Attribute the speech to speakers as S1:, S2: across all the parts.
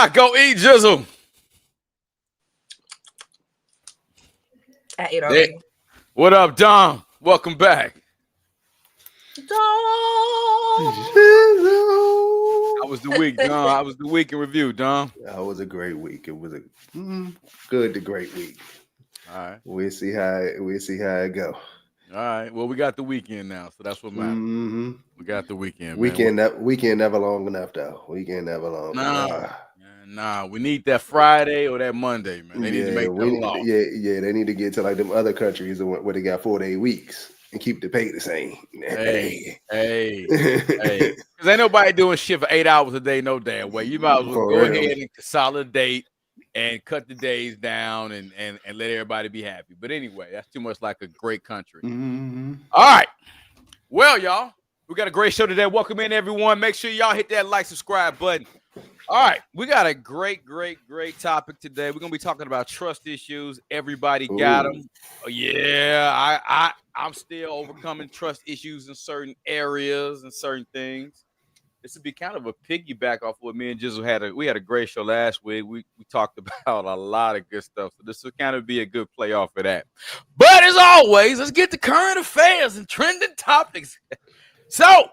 S1: Go eat, Jizzle.
S2: I ate already.
S1: What up, Dom? Welcome back.
S2: Dom.
S1: How was the week, Dom? How was the week in review, Dom?
S3: That was a great week. It was a good to great week.
S1: All right.
S3: We'll see how it go.
S1: All right. Well, we got the weekend now, so that's what matters.
S3: Mm-hmm.
S1: We got the weekend.
S3: Weekend never long enough though. Weekend never long enough.
S1: Nah, we need that Friday or that Monday, man. They need to make that law.
S3: Yeah, they need to get to like them other countries where they got 4-day weeks and keep the pay the same.
S1: Hey. Because ain't nobody doing shit for 8 hours a day, no damn way. You might as well go ahead and consolidate and cut the days down and let everybody be happy. But anyway, that's too much like a great country.
S3: Mm-hmm.
S1: All right. Well, y'all, we got a great show today. Welcome in, everyone. Make sure y'all hit that like, subscribe button. All right. We got a great topic today. We're going to be talking about trust issues. Everybody got them. Oh, yeah, I'm still overcoming trust issues in certain areas and certain things. This would be kind of a piggyback off what me and Jizzle had. We had a great show last week. We talked about a lot of good stuff. So this will kind of be a good play off of that. But as always, let's get to current affairs and trending topics. So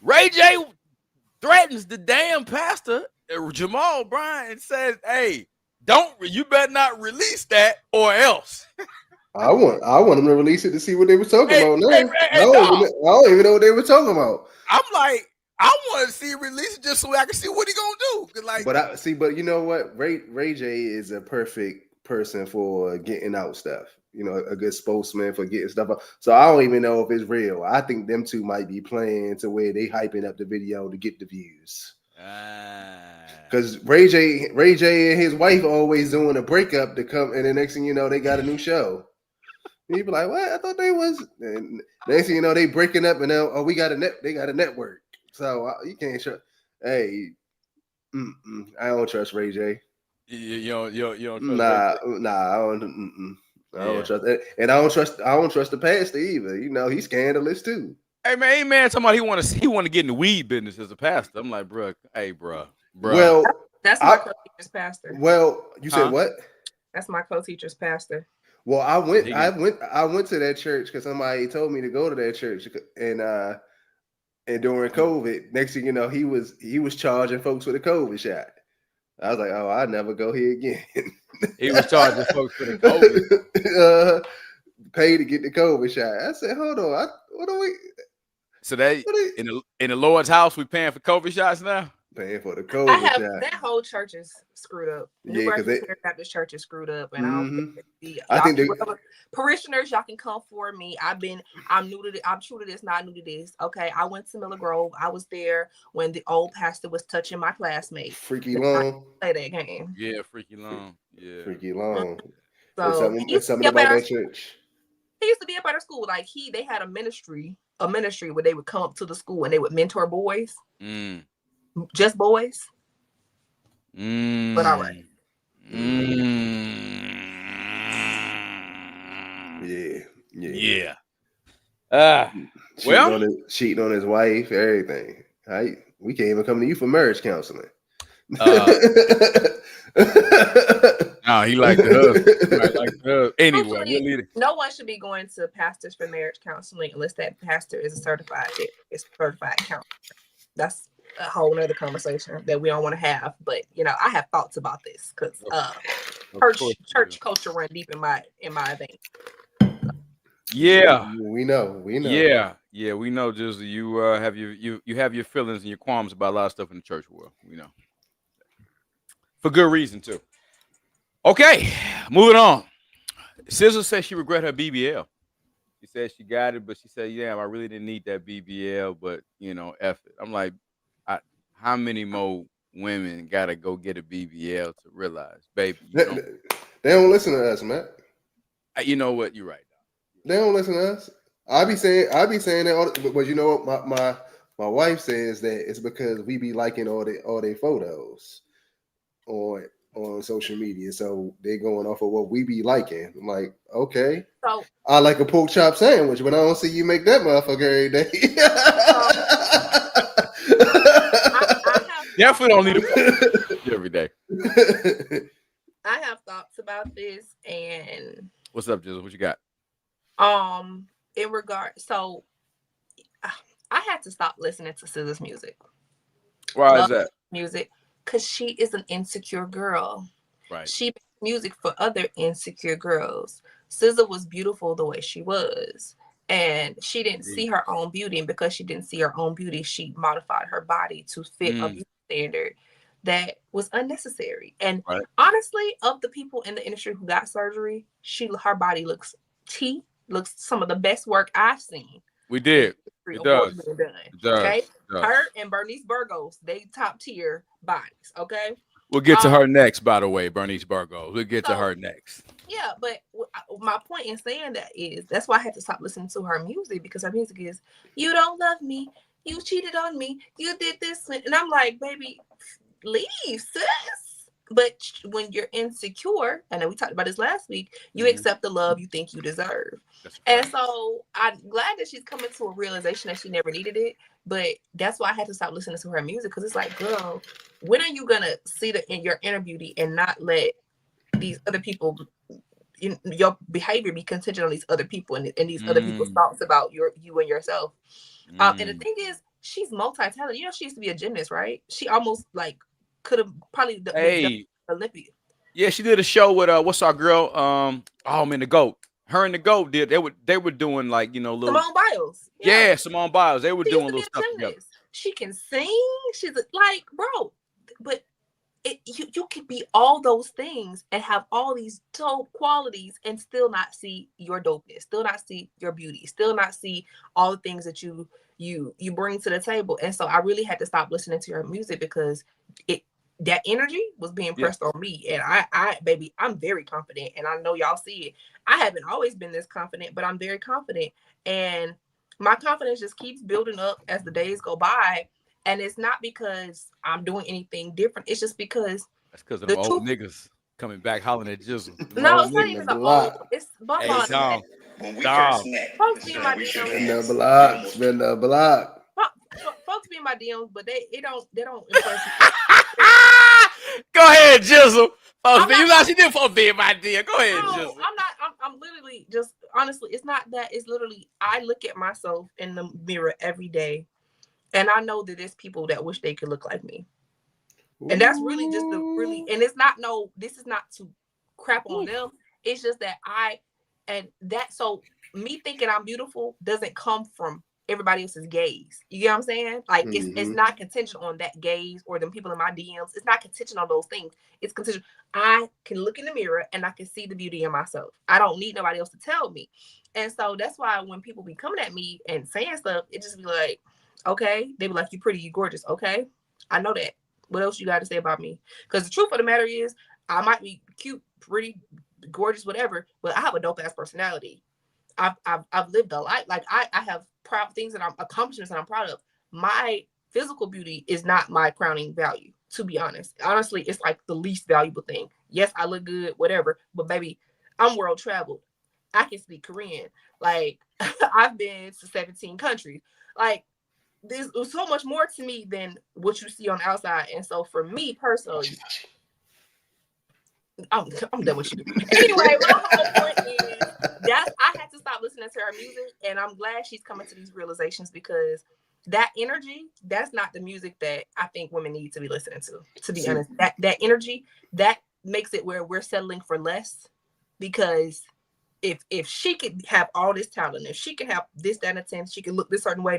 S1: Ray J threatens the damn pastor, Jamal Bryant, says, "Hey, you better not release that or else."
S3: I want them to release it to see what they were talking about. Now.
S1: I
S3: don't even know what they were talking about.
S1: I'm like, I want to see it released just so I can see what he gonna do. Like,
S3: but you know what? Ray J is a perfect person for getting out stuff. You know, a good spokesman for getting stuff out. So I don't even know if it's real. I think them two might be playing to where they hyping up the video to get the views. Because Ray J and his wife always doing a breakup to come, and the next thing you know, they got a new show. And you be like, what? I thought they was. And next thing you know, they breaking up, and now they got a network. So you can't trust. Hey, I don't trust Ray J.
S1: You don't trust
S3: Nah, I don't. I don't trust it, and I don't trust the pastor either. You know, he's scandalous too.
S1: Hey man, talking about he want to get in the weed business as a pastor. I'm like, bro.
S3: Well,
S2: that's my co-teacher's pastor.
S3: Well, you said what?
S2: That's my co-teacher's pastor.
S3: Well, I went to that church because somebody told me to go to that church, and during COVID, next thing you know, he was charging folks with a COVID shot. I was like, oh, I'll never go here again.
S1: He was charging folks for the COVID.
S3: Pay to get the COVID shot. I said, hold on, what are we?
S1: So in the Lord's house, we paying for COVID shots now?
S3: Paying for the COVID shot.
S2: That whole church is screwed up.
S3: Yeah, because
S2: Baptist church is screwed up, and I think parishioners, y'all can come for me. I'm new to this. I'm true to this, not new to this. Okay, I went to Miller Grove. I was there when the old pastor was touching my classmate.
S3: Freaky Long.
S2: Play that game.
S1: Yeah, Freaky Long. Yeah,
S3: Freaky Long.
S2: So
S3: there's something about that church.
S2: He used to be up at our school. Like they had a ministry where they would come up to the school and they would mentor boys. Just boys. But all right.
S1: Yeah.
S3: Cheating on his wife, everything. We can't even come to you for marriage counseling.
S1: No, he liked the husband. Anyway,
S2: no one should be going to pastors for marriage counseling unless that pastor is a certified counselor. That's a whole nother conversation that we don't want to have. But I have thoughts about this because church culture run deep in my vein.
S1: Yeah,
S3: we know.
S1: Yeah, we know. Just you have your feelings and your qualms about a lot of stuff in the church world. We know for good reason too. Okay, moving on. SZA said she regret her BBL. She said she got it, but she said, "Yeah, I really didn't need that BBL, but F it." I'm like, how many more women gotta go get a BBL to realize, baby?
S3: They don't listen to us, man.
S1: You know what? You're right.
S3: They don't listen to us. I be saying that, but you know what? My wife says that it's because we be liking all their photos on social media, so they're going off of what we be liking. I'm like, okay,
S2: so
S3: I like a pork chop sandwich, but I don't see you make that motherfucker every day.
S1: Definitely don't need a every day.
S2: I have thoughts about this, and
S1: What's up, Jizzle? What you got?
S2: in regard, so I had to stop listening to SZA's music.
S1: Why is
S2: Love
S1: that?
S2: music, because she is an insecure girl.
S1: Right.
S2: She makes music for other insecure girls. SZA was beautiful the way she was, and she didn't see her own beauty, and because she didn't see her own beauty, she modified her body to fit a beauty standard that was unnecessary. And
S1: Right.
S2: honestly, of the people in the industry who got surgery, her body looks looks some of the best work I've seen.
S1: We did. It does.
S2: Done.
S1: It does.
S2: Okay,
S1: It does.
S2: her and Bernice Burgos, they top tier bodies. Okay,
S1: We'll get to her next, by the way, Bernice Burgos. We'll get to her next.
S2: Yeah, but my point in saying that is that's why I had to stop listening to her music, because her music is, you don't love me, you cheated on me, you did this, and I'm like, baby, leave, sis. But when you're insecure, I know we talked about this last week, you accept the love you think you deserve. And so I'm glad that she's coming to a realization that she never needed it. But that's why I had to stop listening to her music, because it's like, girl, when are you gonna see your inner beauty and not let these other people, your behavior be contingent on these other people and these other people's thoughts about you and yourself? And the thing is, she's multi-talented. You know, she used to be a gymnast, right? She almost like could have probably been Olympia.
S1: Yeah, she did a show with what's our girl? Oh man, the GOAT. Her and the GOAT did. They were doing like, you know, little
S2: Simone Biles.
S1: Yeah, Simone Biles. They were
S2: She
S1: doing
S2: used to
S1: little
S2: be a
S1: stuff together.
S2: gymnast. She can sing. She's like, bro, but you can be all those things and have all these dope qualities and still not see your dopeness, still not see your beauty, still not see all the things that you bring to the table. And so I really had to stop listening to her music, because that energy was being pressed on me. And I baby, I'm very confident, and I know y'all see it. I haven't always been this confident, but I'm very confident, and my confidence just keeps building up as the days go by. And it's not because I'm doing anything different. It's just because
S1: that's because of the old niggas coming back hollering at Jizzle.
S2: No, it's not even the old. It's bump on
S1: Tom.
S4: When we first met,
S2: folks be in my DMs.
S3: Been the block.
S2: Folks be in my DMs, but they don't impress me.
S1: Go ahead, Jizzle. You know she did folks be in my DM. Go ahead, Jizzle.
S2: I'm literally just, honestly, it's not that. It's literally, I look at myself in the mirror every day, and I know that there's people that wish they could look like me. And that's really just and it's not, this is not to crap on them. It's just that so me thinking I'm beautiful doesn't come from everybody else's gaze. You get what I'm saying? Like, it's not contingent on that gaze or them people in my DMs. It's not contingent on those things. It's contingent. I can look in the mirror and I can see the beauty in myself. I don't need nobody else to tell me. And so that's why when people be coming at me and saying stuff, it just be like, okay. They be like, you pretty, you gorgeous. Okay, I know that. What else you got to say about me? Because the truth of the matter is, I might be cute, pretty, gorgeous, whatever, but I have a dope ass personality. I've lived a life. Like, I have proud things that accomplishments that I'm proud of. My physical beauty is not my crowning value, to be honest. Honestly, it's like the least valuable thing. Yes, I look good, whatever, but baby, I'm world traveled. I can speak Korean. Like, I've been to 17 countries. Like, there's so much more to me than what you see on the outside. And so for me personally, I'm done with you. Anyway, my whole point is that I had to stop listening to her music, and I'm glad she's coming to these realizations, because that energy, that's not the music that I think women need to be listening to be honest. That energy, that makes it where we're settling for less, because if she could have all this talent, if she can have this, that, and 10, she can look this certain way,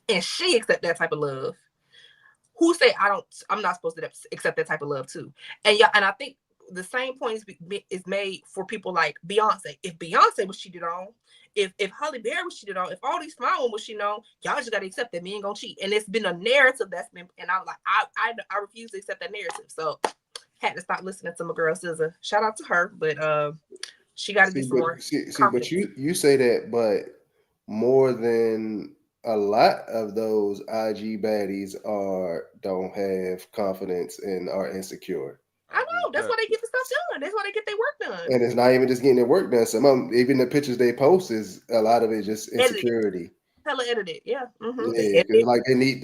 S2: and she accept that type of love, who say I'm not supposed to accept that type of love too? And I think the same point is made for people like Beyonce. If Beyonce was cheated on, if Halle Berry was cheated on, if all these small ones was cheated on, y'all just gotta accept that men ain't gonna cheat. And it's been a narrative that's been, and I'm like, I refuse to accept that narrative. So had to stop listening to my girl SZA. Shout out to her, but she got to get some more.
S3: But you say that, but more than a lot of those IG baddies don't have confidence and are insecure.
S2: I know. That's why they get the stuff done. That's why they get their work done.
S3: And it's not even just getting their work done. Some of them, even the pictures they post, is a lot of it just insecurity.
S2: hella edited. Yeah. Mm-hmm.
S3: Yeah, because like they need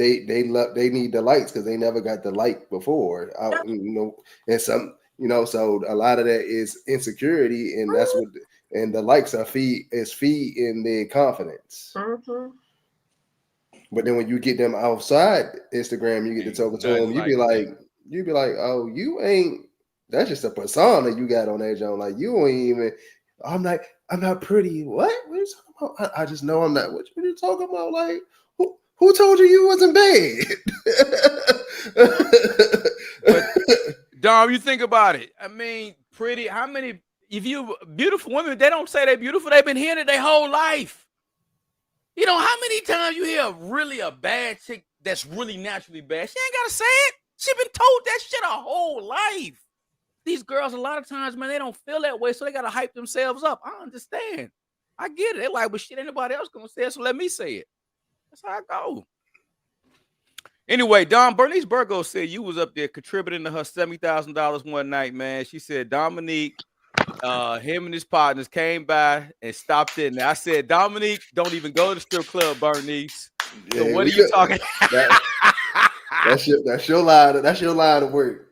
S3: the lights because they never got the light before. And some so a lot of that is insecurity, and that's what and the likes are feeding their confidence.
S2: Mm-hmm.
S3: But then when you get them outside Instagram, you get to talking to them, you be like, oh, you ain't. That's just a persona you got on that joint. Like you ain't even. I'm not pretty. What? What are you talking about? I just know I'm not. What are you talking about? Like who told you wasn't bad?
S1: But Dom, you think about it. I mean, pretty. How many? If you beautiful women, they don't say they're beautiful. They've been hearing it their whole life. You know how many times you hear really a bad chick that's really naturally bad? She ain't gotta say it. She been told that shit her whole life. These girls, a lot of times, man, they don't feel that way, so they gotta hype themselves up. I understand. I get it. They're like, but shit, ain't nobody else gonna say it, so let me say it. That's how I go. Anyway, Bernice Burgo said you was up there contributing to her $70,000 one night, man. She said Dominique, him and his partners came by and stopped in there. I said, Dominique, don't even go to the strip club, Bernice. So
S3: Yeah,
S1: what are you talking?
S3: That's your line. That's your line of work.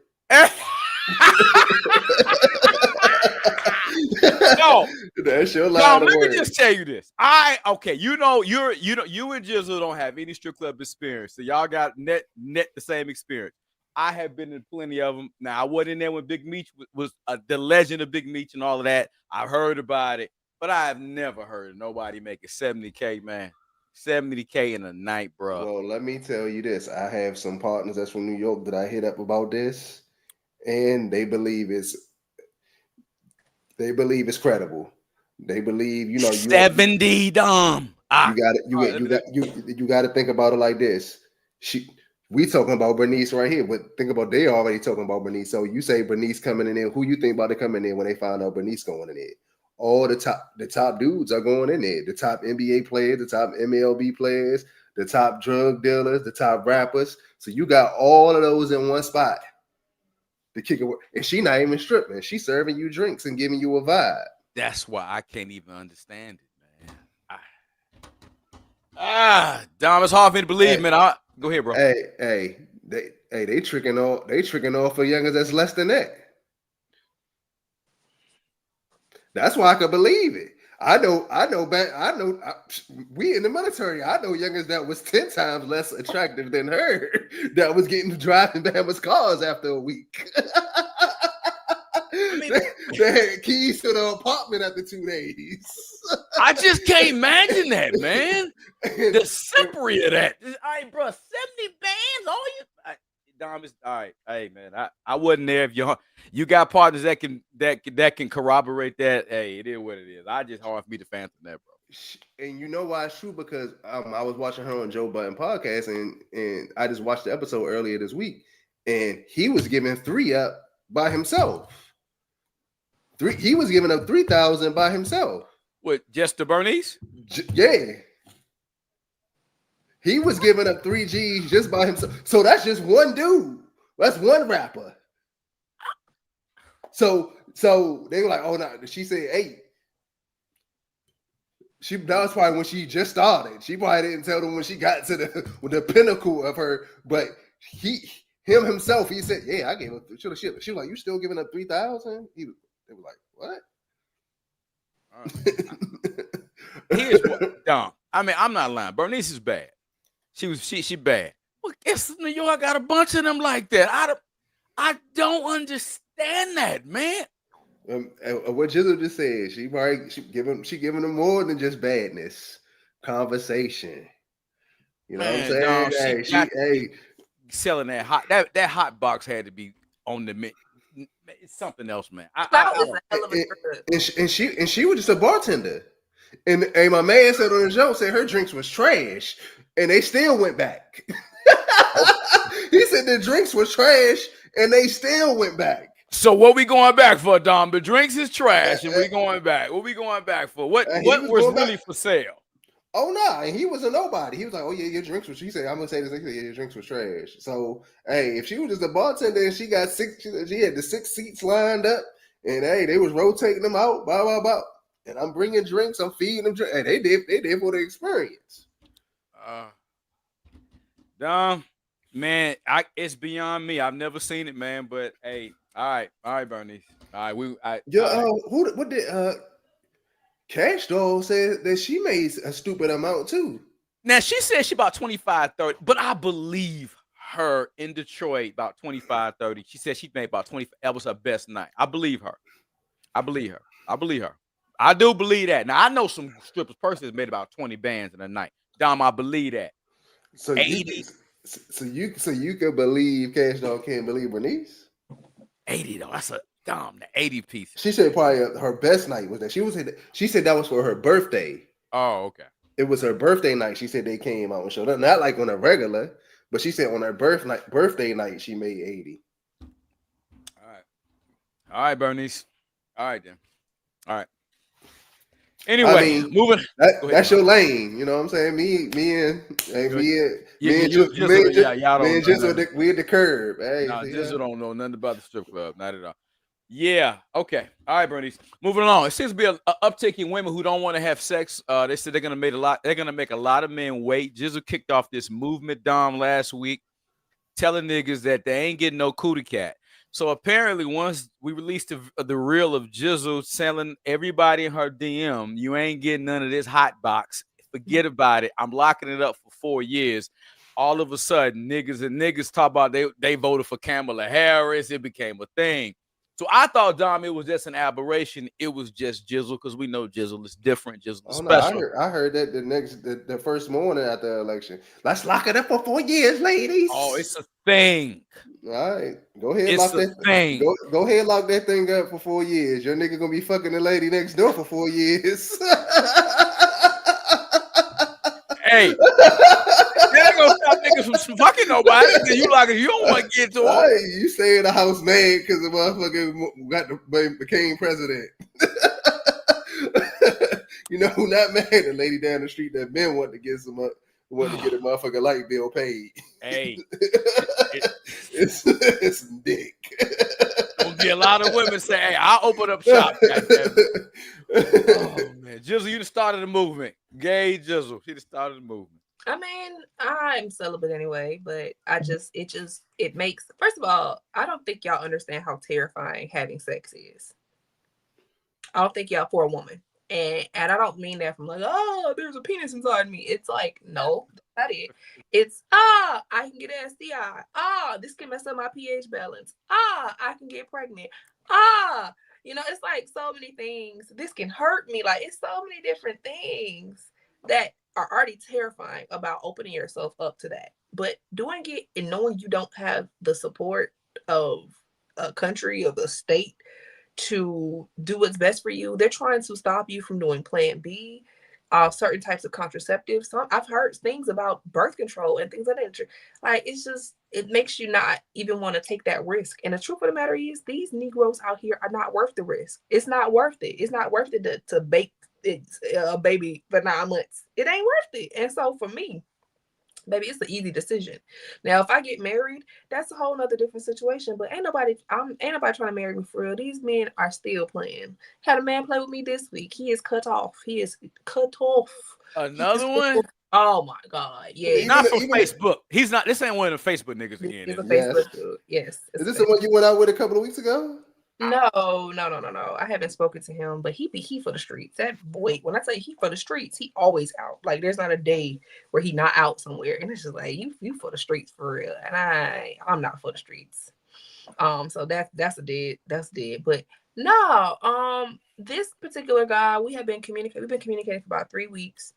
S1: No,
S3: that's your line of
S1: let
S3: work.
S1: me just tell you this. You and Jizzle don't have any strip club experience, so y'all got net the same experience. I have been in plenty of them. Now, I wasn't in there when Big Meech was the legend of Big Meech and all of that. I've heard about it, but I have never heard of nobody making $70K, man. $70K in a night, bro.
S3: Well, let me tell you this. I have some partners that's from New York that I hit up about this, and they believe it's credible. They believe,
S1: 70 Dom.
S3: You got to think about it like this. We talking about Bernice right here, but think about they already talking about Bernice. So you say Bernice coming in there. Who you think about it coming in when they find out Bernice going in there? All the top dudes are going in there. The top NBA players, the top MLB players, the top drug dealers, the top rappers. So you got all of those in one spot. The kicker, and she not even stripping. She's serving you drinks and giving you a vibe.
S1: That's why I can't even understand it, man. Dom, it's hard for me to believe, man. Go ahead, bro.
S3: They tricking off for youngers that's less than that. That's why I could believe it. We in the military. I know youngers that was 10 times less attractive than her that was getting driving Bama's cars after a week. They had keys to the apartment after 2 days.
S1: I just can't imagine that, man. The slippery of that. All right, bro, 70 bands, all you. Dom is all right. Hey, man, I wasn't there. If you got partners that can corroborate that, hey, it is what it is. I just hard for me to phantom that, bro.
S3: And you know why it's true? Because I was watching her on Joe Budden podcast, and I just watched the episode earlier this week, and he was giving 3 up by himself. He was giving up 3,000 by himself.
S1: What, just to Bernice?
S3: Yeah. He was giving up 3 G's just by himself. So that's just one dude. That's one rapper. So they were like, oh no, she said 8. That was probably when she just started. She probably didn't tell them when she got to the pinnacle of her, but himself, he said, yeah, I gave up. She was like, you still giving up 3,000? They were like, what?
S1: Here's what, Dom. I mean, I'm not lying. Bernice is bad. She bad. Well, guess New York got a bunch of them like that. I don't understand that, man.
S3: What Jizzle just said, she giving them more than just badness, conversation. You know what I'm saying?
S1: Dom, selling that hot box had to be on the it's something else, man.
S3: And she was just a bartender. And my man said on the show, said her drinks was trash, and they still went back. He said the drinks was trash, and they still went back.
S1: So what we going back for, Dom? The drinks is trash, and we going back. What we going back for? What was really for sale?
S3: Oh no, and he was a nobody. He was like, "Oh yeah, your drinks was." She said, "I'm gonna say this." Like, yeah, your drinks was trash. So hey, if she was just a bartender and she got 6, she had the 6 seats lined up, and hey, they was rotating them out, blah blah blah. And I'm bringing drinks, I'm feeding them drinks. And they did for the experience.
S1: Dumb man, it's beyond me. I've never seen it, man. But hey, all right, Bernice. All right,
S3: Yeah,
S1: all right.
S3: what did Cash Doll said that she made a stupid amount too.
S1: Now she said she about 25, 30, but I believe her in Detroit about 25, 30. She said she made about 20. That was her best night. I believe her. I believe her. I believe her. I do believe that. Now I know some strippers persons made about 20 bands in a night. Dom, I believe that.
S3: So
S1: 80.
S3: you could believe Cash Doll can't believe Bernice?
S1: 80 though. That's a Dom, the 80 piece.
S3: She said probably her best night was that. She said that was for her birthday.
S1: Oh, okay.
S3: It was her birthday night. She said they came out and showed up. Not like on a regular, but she said on her birthday night she made 80.
S1: All right, Bernice. All right then. All right. Anyway, moving.
S3: That's your lane. You know what I'm saying? Me and Jizzle, we at the curb. Hey,
S1: nah, Jizzle don't know nothing about the strip club. Not at all. Yeah. Okay. All right, Bernice. Moving along. It seems to be an uptick in women who don't want to have sex. They said they're gonna make a lot of men wait. Jizzle kicked off this movement, Dom, last week, telling niggas that they ain't getting no cootie cat. So apparently, once we released the reel of Jizzle telling everybody in her DM, you ain't getting none of this hot box. Forget about it. I'm locking it up for 4 years. All of a sudden, niggas talk about they voted for Kamala Harris. It became a thing. So I thought, Dom, it was just an aberration. It was just Jizzle, because we know Jizzle is different. Jizzle is special.
S3: No, I heard that the first morning after the election. Let's lock it up for 4 years, ladies.
S1: Oh, it's a thing.
S3: All right, go ahead.
S1: It's a thing.
S3: Go ahead, lock that thing up for 4 years. Your nigga gonna be fucking the lady next door for 4 years.
S1: Hey, that ain't gonna stop niggas from fucking nobody. You don't want to get to them.
S3: Hey, you stay in the house mad because the motherfucker became president. You know who not mad? The lady down the street that Ben wanted to get a motherfucker light bill paid.
S1: Hey,
S3: it's some dick.
S1: Gonna be a lot of women say, "Hey, I'll open up shop." Oh man, Jizzle, you the started the movement. Gay Jizzle, he the started the movement.
S2: I mean, I'm celibate anyway, but it makes. First of all, I don't think y'all understand how terrifying having sex is. I don't think y'all for a woman. And I don't mean that from like, oh, there's a penis inside me. It's like, no, that's not it. It's, I can get an STI. This can mess up my pH balance. I can get pregnant. It's like so many things. This can hurt me. Like, it's so many different things that are already terrifying about opening yourself up to that. But doing it and knowing you don't have the support of a country, of a state, to do what's best for you. They're trying to stop you from doing Plan B, certain types of contraceptives. I've heard things about birth control and things of that nature. Like, it makes you not even want to take that risk. And the truth of the matter is, these Negroes out here are not worth the risk. It's not worth it. It's not worth it to bake a baby for 9 months. It ain't worth it. And so for me, baby, it's an easy decision. Now, if I get married, that's a whole nother different situation. But ain't nobody trying to marry me for real. These men are still playing. Had a man play with me this week. He is cut off. He is cut off.
S1: Another one?
S2: Oh my God. Yeah.
S1: He's not from Facebook. He's not. This ain't one of the Facebook niggas again.
S2: He's a Facebook dude. Yes.
S3: Is this the one you went out with a couple of weeks ago?
S2: No. I haven't spoken to him, but he for the streets. That boy, when I say he for the streets, he always out. Like, there's not a day where he not out somewhere. And it's just like, you for the streets for real. And I'm not for the streets. So that's dead. But no, this particular guy, we've been communicating for about 3 weeks.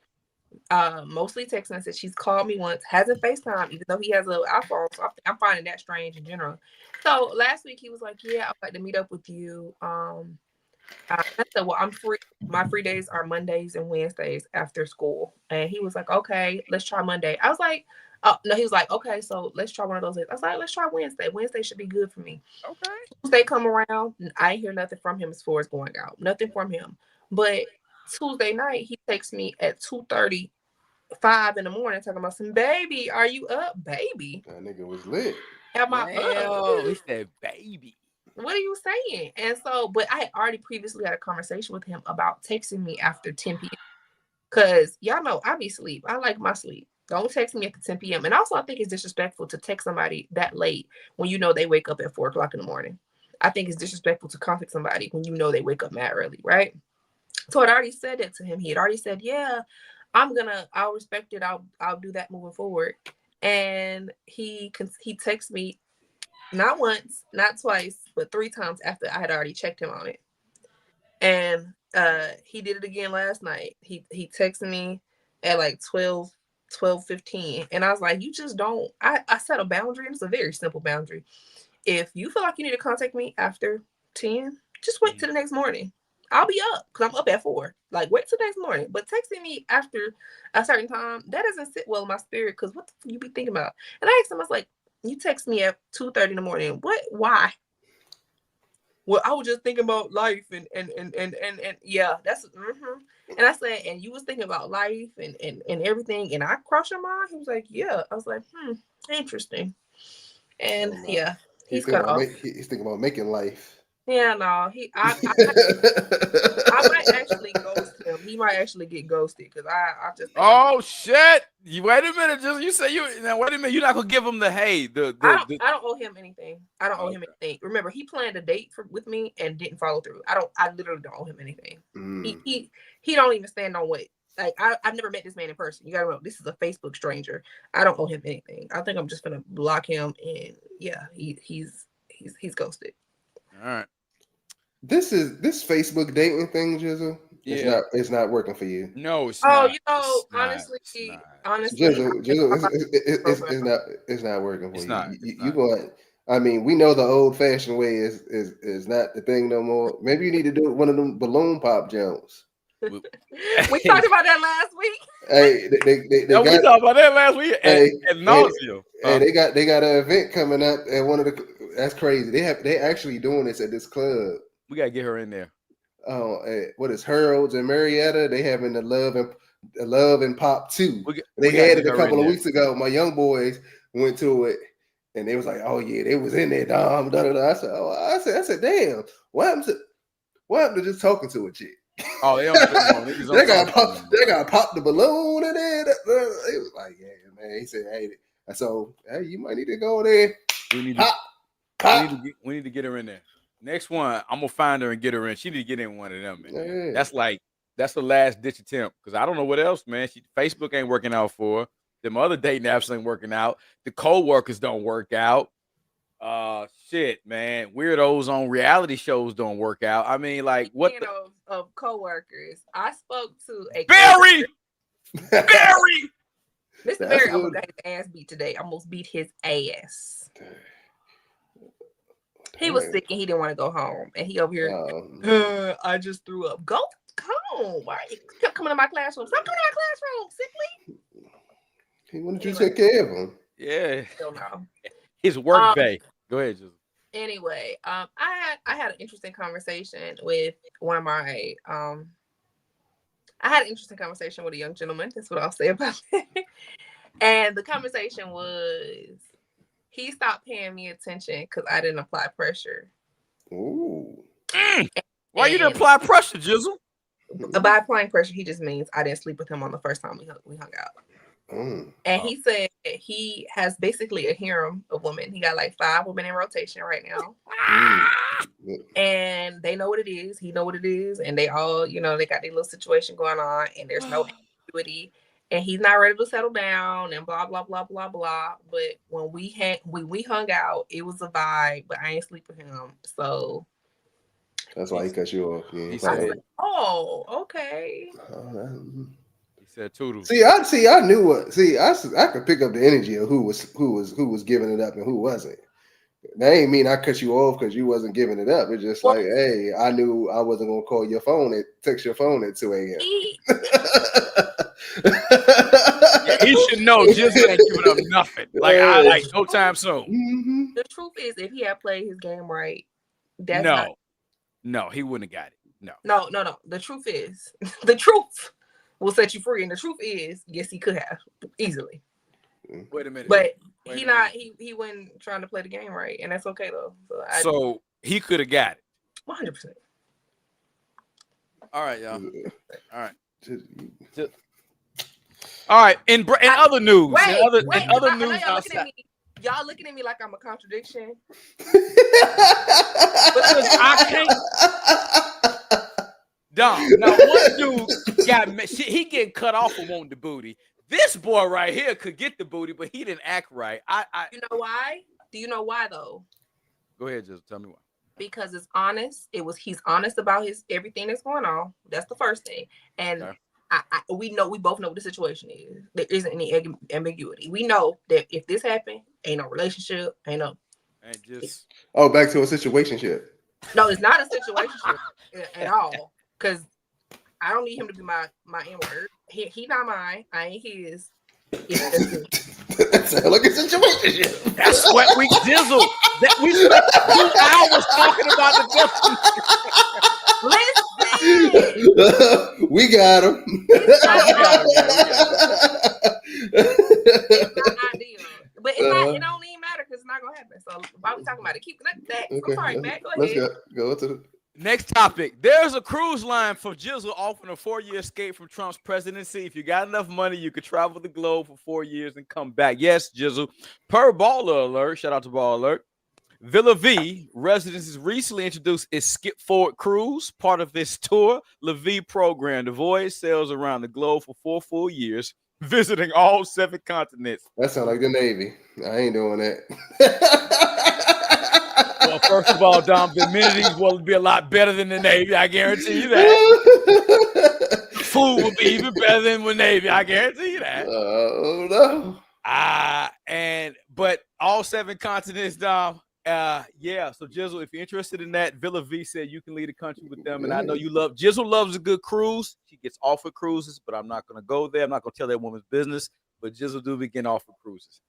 S2: Mostly text message. She's called me once, hasn't FaceTime, even though he has an iPhone. So I'm finding that strange in general. So last week he was like, "Yeah, I'd like to meet up with you." I said, "Well, I'm free. My free days are Mondays and Wednesdays after school." And he was like, "Okay, let's try Monday." I was like, "Oh no." He was like, "Okay, so let's try one of those days." I was like, "Let's try Wednesday. Wednesday should be good for me."
S1: Okay.
S2: Tuesday come around, I ain't hear nothing from him as far as going out. Nothing from him. But Tuesday night, he texts me at 2:35 in the morning talking about some, "Baby, are you up, baby?"
S3: That nigga was lit.
S2: Am I up?
S1: He said, "Baby,
S2: what are you saying?" And so, but I had already previously had a conversation with him about texting me after 10 p.m. Because y'all know I be asleep. I like my sleep. Don't text me after 10 p.m. And also, I think it's disrespectful to text somebody that late when you know they wake up at 4 o'clock in the morning. I think it's disrespectful to contact somebody when you know they wake up mad early, right? So I'd already said that to him. He had already said, yeah, I'll respect it. I'll do that moving forward. And he texted me not once, not twice, but 3 times after I had already checked him on it. And he did it again last night. He texted me at like 12:15. And I was like, you just don't. I set a boundary. And it's a very simple boundary. If you feel like you need to contact me after 10, just wait till the next morning. I'll be up because I'm up at 4. Like, wait till the next morning. But texting me after a certain time, that doesn't sit well in my spirit because what the fuck you be thinking about? And I asked him, I was like, you text me at 2:30 in the morning. What? Why? Well, I was just thinking about life and yeah, that's And I said, and you was thinking about life and everything, and I crossed your mind. He was like, yeah. I was like, interesting. And yeah, he's cut off.
S3: He's thinking about making life.
S2: Yeah, no, I might actually ghost him. He might actually get ghosted because I just.
S1: Oh shit! You wait a minute. Just you say you now. Wait a minute. You're not gonna give him the hey.
S2: I don't owe him anything. I don't owe him anything. Remember, he planned a date with me and didn't follow through. I literally don't owe him anything. He don't even stand on what. Like I've never met this man in person. You gotta know this is a Facebook stranger. I don't owe him anything. I think I'm just gonna block him and yeah, he's ghosted.
S1: All right.
S3: This Facebook dating thing, Jizzle.
S1: Yeah.
S3: It's not working for you.
S1: No, it's not.
S2: Honestly,
S3: Jizzle, it's not working for you. You going? I mean, we know the old-fashioned way is not the thing no more. Maybe you need to do one of them balloon pop jumps.
S2: We talked about that last week.
S3: Hey, we
S1: talked about that last week. Hey,
S3: they got an event coming up at one of the. That's crazy. They actually doing this at this club.
S1: We gotta get her in there.
S3: Oh, what is Harold's and Marietta? They having the Love and Pop 2. They had it a couple of weeks ago. My young boys went to it, and they was like, "Oh yeah, they was in there, Dom." Da, da, da. I said, "Damn, what happened to just talking to a chick?"
S1: Oh, they
S3: got pop the balloon in there. It was like, yeah, man. He said, "Hey, so hey, you might need to go there."
S1: We need to get her in there. Next one, I'm gonna find her and get her in. She need to get in one of them. Man. Yeah. That's the last ditch attempt because I don't know what else, man. Facebook ain't working out for her. Them other dating apps ain't working out. The co-workers don't work out. Shit, man. Weirdos on reality shows don't work out. I mean, like what?
S2: Of co-workers, I spoke to a
S1: Barry.
S2: Mr. Barry almost got his ass beat today. Almost beat his ass. He was sick and he didn't want to go home. And he over here, I just threw up. Go home. Why you kept coming to my classroom? Stop coming to my classroom, sickly.
S3: He wanted you to take care of him.
S1: Yeah.
S2: Still no.
S1: His work day. Go ahead, Joseph.
S2: Anyway, I had an interesting conversation with one of my I had an interesting conversation with a young gentleman. That's what I'll say about it. And the conversation was he stopped paying me attention because I didn't apply pressure.
S3: Ooh.
S1: Why you didn't apply pressure, Jizzle?
S2: By applying pressure, he just means I didn't sleep with him on the first time we hung out. And he said he has basically a harem of women. He got like 5 women in rotation right now. And they know what it is. He know what it is. And they all, they got their little situation going on. And there's no ambiguity. And he's not ready to settle down and blah, blah, blah, blah, blah. But when we hung out, it was a vibe. But I ain't sleep with him. So
S3: that's why he cut you off. Yeah.
S1: He said,
S2: "Oh, okay."
S1: He said, "Toodle."
S3: I knew what. I could pick up the energy of who was giving it up and who wasn't. That ain't mean I cut you off because you wasn't giving it up. It's just like, hey, I knew I wasn't gonna call your phone and text your phone at 2 a.m.
S1: He should know. Just ain't giving up nothing. Like no time soon.
S3: Mm-hmm.
S2: The truth is, if he had played his game right,
S1: no, he wouldn't have got it.
S2: No. The truth is, the truth will set you free, and the truth is, yes, he could have easily.
S1: Wait a minute.
S2: But he wasn't trying to play the game right, and that's okay though.
S1: So he could have got it.
S2: 100%.
S1: All right, y'all. All right. All right. In other news,
S2: Wait,
S1: in other
S2: I know
S1: news
S2: y'all looking
S1: outside.
S2: at me. Y'all looking at me like I'm a contradiction.
S1: Because I can't. Dom. Now, one dude he getting cut off for wanting the booty. This boy right here could get the booty, but he didn't act right.
S2: You know why? Do you know why though?
S1: Go ahead, just tell me why.
S2: Because it's honest. He's honest about everything that's going on. That's the first thing. And okay. We both know what the situation is. There isn't any ambiguity. We know that if this happened, ain't no relationship, ain't just.
S3: Oh, back to a situationship.
S2: No, it's not a situationship at all. Because I don't need him to be my N-word. He not mine. I ain't his.
S3: That sounds like a situationship.
S1: That's what we dizzle. That we spent 2 hours talking about the
S2: Listen.
S3: We got him.
S2: It's not ideal. But it's not, it don't even matter because it's not gonna happen. So why are we talking about it? Keep that. Okay. I'm sorry, Matt. Go ahead.
S3: Let's go to the
S1: next topic. There's a cruise line for Jizzle offering a 4-year escape from Trump's presidency. If you got enough money, you could travel the globe for 4 years and come back. Yes, Jizzle. Per Baller Alert, shout out to Baller Alert. Villa V Residences recently introduced its Skip Forward cruise, part of its tour La Vie program. The voyage sails around the globe for 4 full years, visiting all 7 continents.
S3: That sounds like the Navy. I ain't doing that.
S1: Well, first of all, Dom, the amenities will be a lot better than the Navy. I guarantee you that. Food will be even better than the Navy. I guarantee you that.
S3: Oh no.
S1: But all 7 continents, Dom. Yeah. So Jizzle, if you're interested in that, Villa V said you can lead the country with them, and I know you love. Jizzle loves a good cruise. She gets offered cruises, but I'm not going to go there. I'm not going to tell that woman's business. But Jizzle do be getting offered cruises.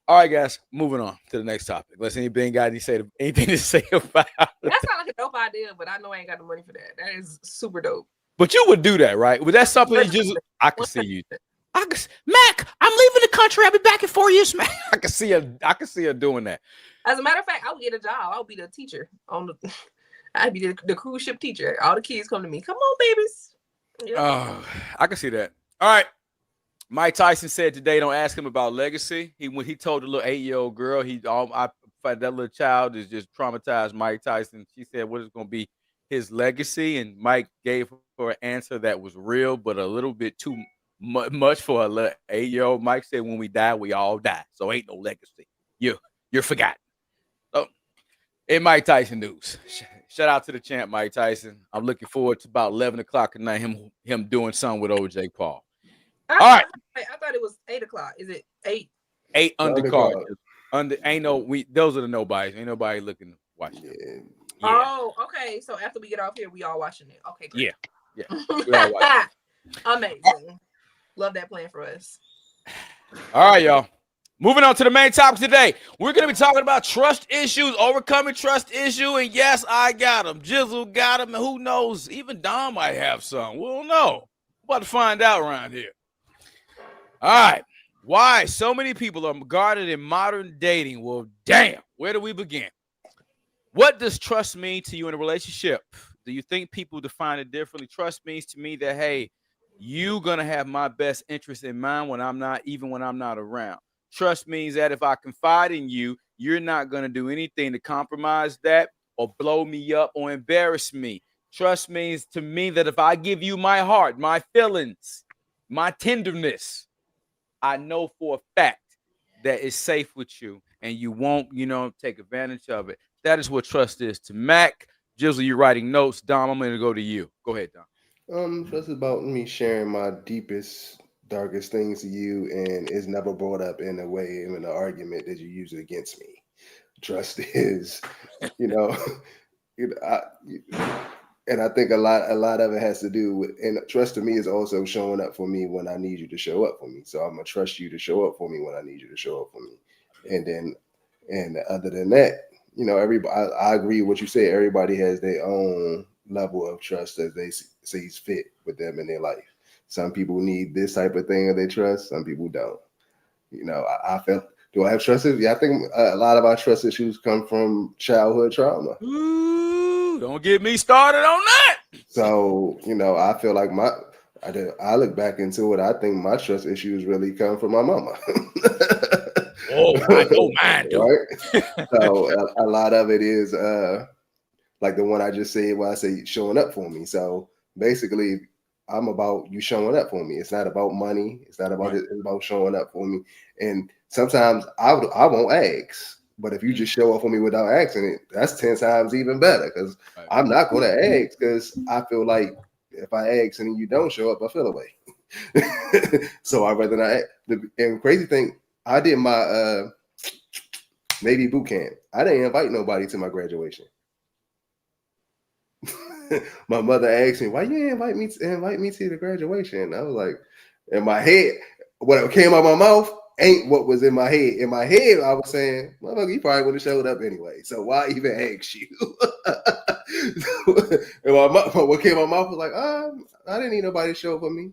S1: All right, guys, moving on to the next topic. Let's anybody got anything to say about it?
S2: That sounds like a dope idea, but I know I ain't got the money for that. That is super dope.
S1: But you would do that, right? Would that something that Jizzle? I can see you. Mac, I'm leaving the country. I'll be back in 4 years, Mac. I can see her doing that.
S2: As a matter of fact, I would get a job. I would be the teacher I'd be the cruise ship teacher. All the kids come to me. Come on, babies.
S1: Yeah. I can see that. All right. Mike Tyson said today, don't ask him about legacy. When he told the little 8-year-old girl, that little child is just traumatized Mike Tyson. She said, what is going to be his legacy? And Mike gave her an answer that was real, but a little bit too much for a little 8-year-old. Mike said, when we die, we all die. So ain't no legacy. You're forgotten. So in Mike Tyson news, shout out to the champ, Mike Tyson. I'm looking forward to about 11 o'clock at night, him doing something with OJ Paul. All right.
S2: I thought it was 8 o'clock. Is it 8?
S1: 8 undercard. Those are the nobodies. Ain't nobody looking to watch them. Yeah.
S2: Oh, okay. So after we get off here, we all watching it. Okay, great.
S1: Yeah. We all watching it.
S2: Amazing. Love that plan for us.
S1: All right, y'all. Moving on to the main topic today. We're going to be talking about trust issues, overcoming trust issue. And yes, I got them. Jizzle got them. And who knows? Even Dom might have some. We don't know. We're about to find out around here. All right. Why so many people are guarded in modern dating? Well, damn. Where do we begin? What does trust mean to you in a relationship? Do you think people define it differently? Trust means to me that, hey, you're going to have my best interest in mind when I'm not around. Trust means that if I confide in you, you're not going to do anything to compromise that or blow me up or embarrass me. Trust means to me that if I give you my heart, my feelings, my tenderness, I know for a fact that it's safe with you and you won't, take advantage of it. That is what trust is to Mac. Jizzle, you're writing notes. Dom, I'm going to go to you. Go ahead, Dom.
S3: Trust is about me sharing my deepest, darkest things to you, and it's never brought up in a way in an argument that you use it against me. Trust is, and I think a lot of it has to do with, and trust to me is also showing up for me when I need you to show up for me. So I'm gonna trust you to show up for me when I need you to show up for me. And other than that, everybody, I agree with what you say. Everybody has their own level of trust as they sees fit with them in their life. Some people need this type of thing of their trust. Some people don't. I feel. Do I have trust issues? Yeah, I think a lot of our trust issues come from childhood trauma.
S1: Ooh, don't get me started on that.
S3: So, I feel like I look back into it. I think my trust issues really come from my mama.
S1: Oh, I know mine do.
S3: Right? So a lot of it is like the one I just said where I say showing up for me. So basically, I'm about you showing up for me. It's not about money. It's not about
S1: Right.
S3: It's about showing up for me. And sometimes I won't ask. But if you just show up for me without asking it, that's 10 times even better because
S1: Right.
S3: I'm not going to ask because I feel like if I ask and you don't show up, I feel away. So I'd rather not ask. And crazy thing, I did my Navy boot camp. I didn't invite nobody to my graduation. My mother asked me, "Why you didn't invite me to the graduation?" I was like, in my head, what came out my mouth ain't what was in my head. In my head, I was saying, "Motherfucker, you probably would have showed up anyway. So why even ask you?" And what came out my mouth was like, I didn't need nobody to show up for me."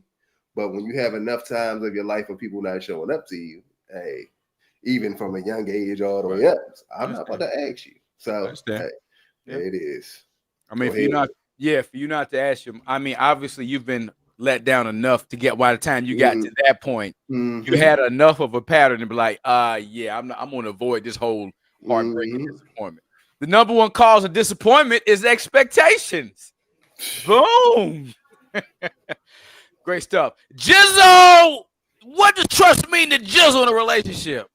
S3: But when you have enough times of your life of people not showing up to you, hey, even from a young age all the way up, I'm not about to ask you. So hey,
S1: Yeah.
S3: it is.
S1: I mean, for you not to ask him. I mean, obviously you've been let down enough to get by the time you got to that point, you had enough of a pattern to be like, yeah, I'm gonna avoid this whole heartbreaking disappointment. The number one cause of disappointment is expectations. Boom. Great stuff. Jizzle, what does trust mean to Jizzle in a relationship?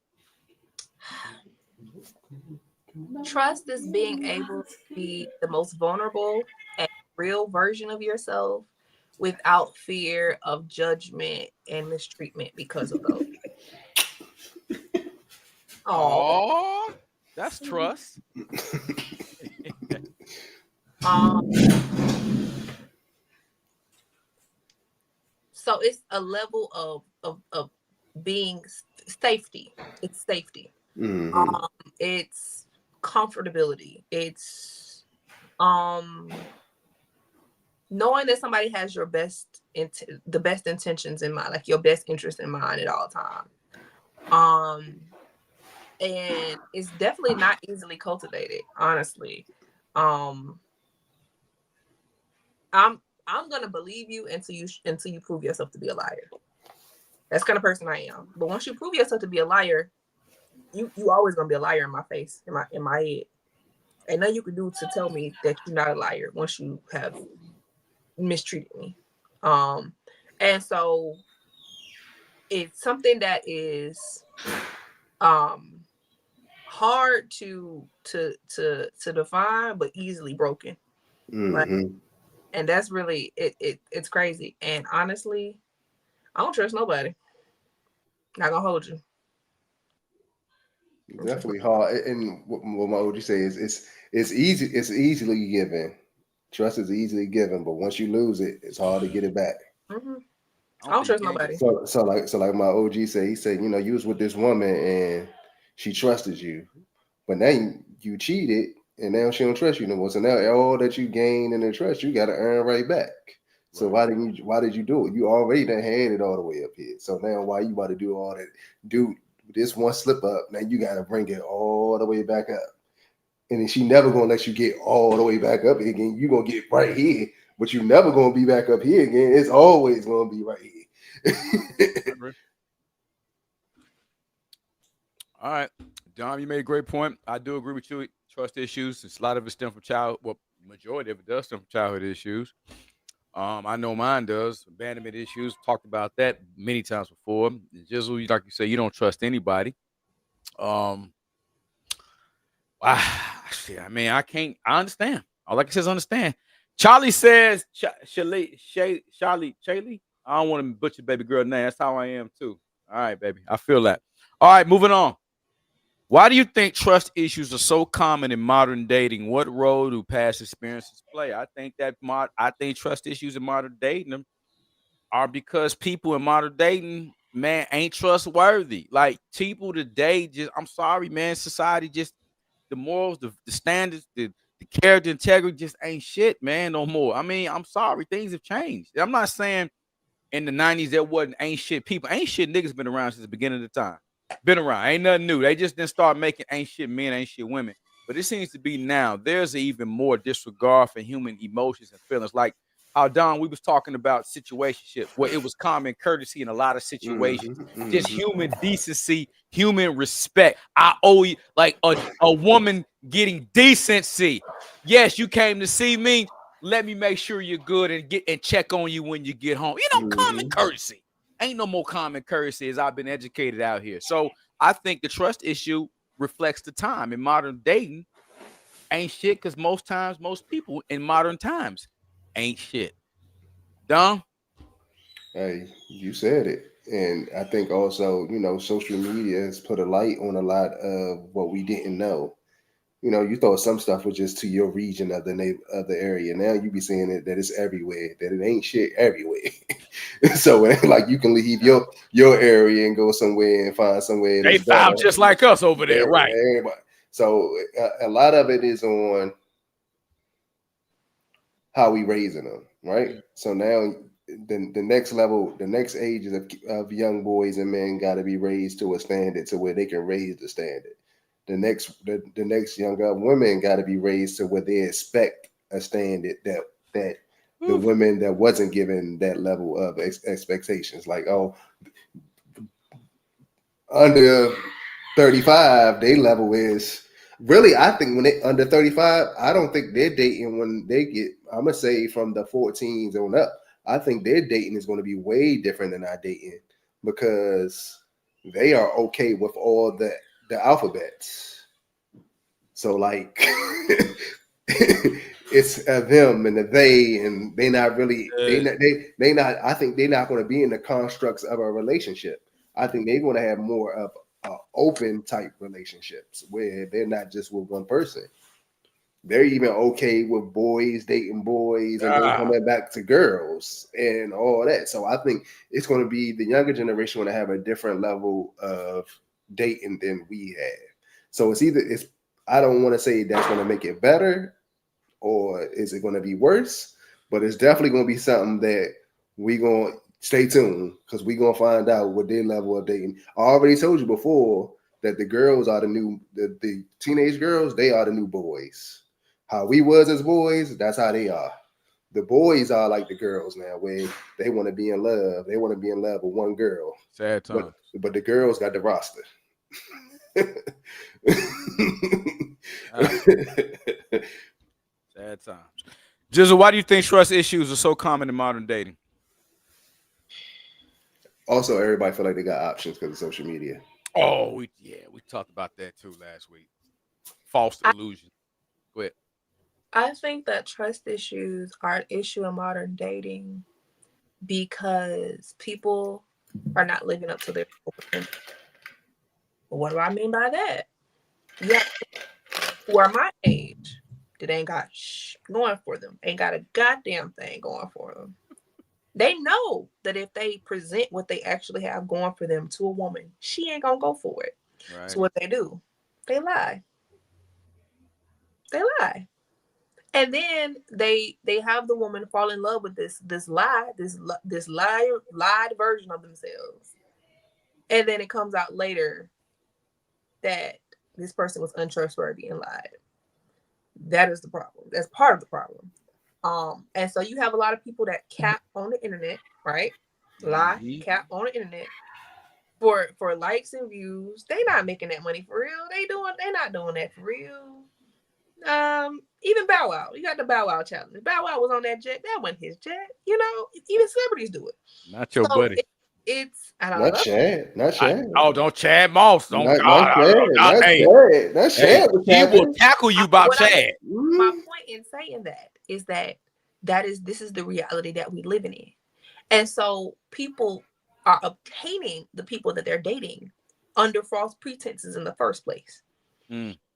S2: Trust is being able to be the most vulnerable and real version of yourself without fear of judgment and mistreatment because of those.
S1: Oh, that's trust.
S2: So it's a level of being safety. It's safety. It's comfortability. It's knowing that somebody has your the best intentions in mind, like your best interest in mind at all times. And it's definitely not easily cultivated, honestly. I'm gonna believe you until you prove yourself to be a liar. That's the kind of person I am. But once you prove yourself to be a liar, you always gonna be a liar in my face, in my head. And nothing you can do to tell me that you're not a liar once you have mistreated me. And so it's something that is hard to define, but easily broken. Right? And that's really it's crazy. And honestly, I don't trust nobody. Not gonna hold you.
S3: Definitely hard. And what my OG say is it's easy. It's easily given. Trust is easily given, but once you lose it, it's hard to get it back.
S2: I don't trust nobody.
S3: So like my OG say, he said, you was with this woman and she trusted you, but now you cheated and now she don't trust you no more. So now all that you gained in the trust, you got to earn right back. So why did you do it? You already done had it all the way up here. So now why you about to do all that? Do this one slip up, now you got to bring it all the way back up. And then she never gonna let you get all the way back up again. You gonna get right here, but you never gonna be back up here again. It's always gonna be right here.
S1: All right, Dom, you made a great point. I do agree with you. Trust issues. It's a lot of it stem from childhood. Well, majority of it does stem from childhood issues. I know mine does. Abandonment issues. Talked about that many times before. Jizzle, like you say, you don't trust anybody. Shit, I mean, I understand. All I can say is understand. Charlie says, Charlie. I don't want to butcher baby girl name. That's how I am too. All right, baby. I feel that. All right, moving on. Why do you think trust issues are so common in modern dating? What role do past experiences play? I think trust issues in modern dating are because people in modern dating, man, ain't trustworthy. Like people today, I'm sorry, man. Society just the morals, the standards, the character integrity just ain't shit, man, no more. I mean, I'm sorry, things have changed. I'm not saying in the 90s there wasn't ain't shit people. Ain't shit niggas been around since the beginning of the time. Been around. Ain't nothing new. They just didn't start making ain't shit men, ain't shit women. But it seems to be now there's even more disregard for human emotions and feelings. Like how Don, we was talking about situationship where it was common courtesy in a lot of situations, just human decency, human respect. I owe you like a woman getting decency. Yes, you came to see me. Let me make sure you're good and get and check on you when you get home. You know, common courtesy. Ain't no more common courtesy as I've been educated out here. So I think the trust issue reflects the time in modern dating. Ain't shit because most times, most people in modern times ain't shit. Dom?
S3: Hey, you said it. And I think also, social media has put a light on a lot of what we didn't know. You thought some stuff was just to your region of of the area. Now you be seeing it that it's everywhere, that it ain't shit everywhere. So like you can leave your area and go somewhere and find somewhere
S1: They
S3: that's better.
S1: found just like us over there, right?
S3: Everybody. So a lot of it is on how we raising them, right? So now the next level, the next ages of young boys and men got to be raised to a standard to where they can raise the standard. The next younger women got to be raised to where they expect a standard that the women that wasn't given that level of expectations, like under 35, their level is really, I think when they under 35, I don't think they're dating when they get, I'm gonna say from the 14s on up. I think their dating is going to be way different than our dating because they are okay with all the alphabets. So like it's them and the they, and they not really they not. I think they're not going to be in the constructs of a relationship. I think they're going to have more of open type relationships where they're not just with one person. They're even okay with boys dating boys and then coming back to girls and all that. So I think it's going to be the younger generation going to have a different level of dating than we have. So it's I don't want to say that's going to make it better or is it going to be worse, but it's definitely going to be something that we going to stay tuned because we're going to find out what their level of dating. I already told you before that the girls are the teenage girls, they are the new boys. How we was as boys, that's how they are. The boys are like the girls now, where they want to be in love. They want to be in love with one girl.
S1: Sad times.
S3: But the girls got the roster.
S1: Sad times. Jizzle, why do you think trust issues are so common in modern dating?
S3: Also, everybody feel like they got options because of social media.
S1: Oh, we talked about that too last week. False illusion. Go ahead.
S2: I think that trust issues are an issue in modern dating because people are not living up to their potential. What do I mean by that? Yeah, who are my age that ain't got going for them, ain't got a goddamn thing going for them. They know that if they present what they actually have going for them to a woman, she ain't gonna go for it. Right. So what they do, they lie. They lie. And then they have the woman fall in love with this lied version of themselves. And then it comes out later that this person was untrustworthy and lied. That is the problem. That's part of the problem. And so you have a lot of people that cap on the internet, right? Lie, cap on the internet for likes and views. They not making that money for real. They not doing that for real. Even Bow Wow, you got the Bow Wow challenge. Bow Wow was on that jet. That wasn't his jet. Even celebrities do it.
S1: Not your buddy.
S2: It's
S3: not Chad.
S1: Don't Chad Moss. Don't
S3: not
S1: Chad. He will tackle you about Chad.
S2: My point in saying that is that this is the reality that we're living in, and so people are obtaining the people that they're dating under false pretenses in the first place.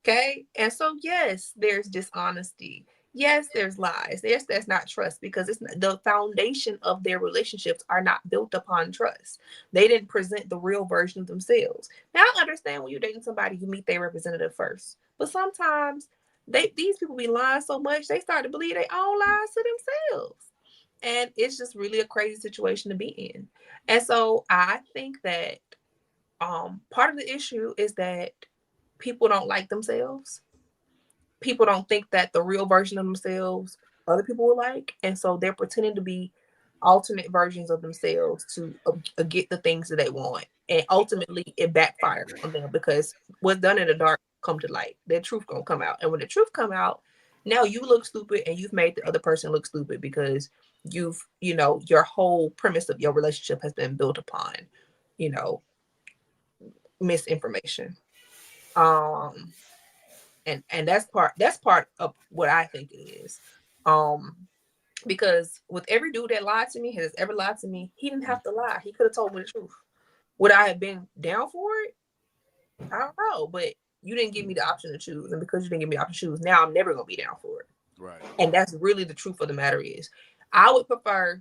S2: Okay, and so yes, there's dishonesty. Yes, there's lies. Yes, there's not trust because it's the foundation of their relationships are not built upon trust. They didn't present the real version of themselves. Now, I understand when you're dating somebody, you meet their representative first. But sometimes these people be lying so much, they start to believe their own lies to themselves. And it's just really a crazy situation to be in. And so I think that part of the issue is that people don't like themselves. People don't think that the real version of themselves other people would like, and so they're pretending to be alternate versions of themselves to get the things that they want, and ultimately it backfires on them because what's done in the dark come to light. The truth gonna come out, and when the truth come out, now you look stupid, and you've made the other person look stupid because your whole premise of your relationship has been built upon, misinformation. And that's part of what I think it is. Because with every dude that lied to me, has ever lied to me, he didn't have to lie. He could have told me the truth. Would I have been down for it? I don't know, but you didn't give me the option to choose, and because you didn't give me the option to choose, now I'm never gonna be down for it.
S1: Right.
S2: And that's really the truth of the matter is, I would prefer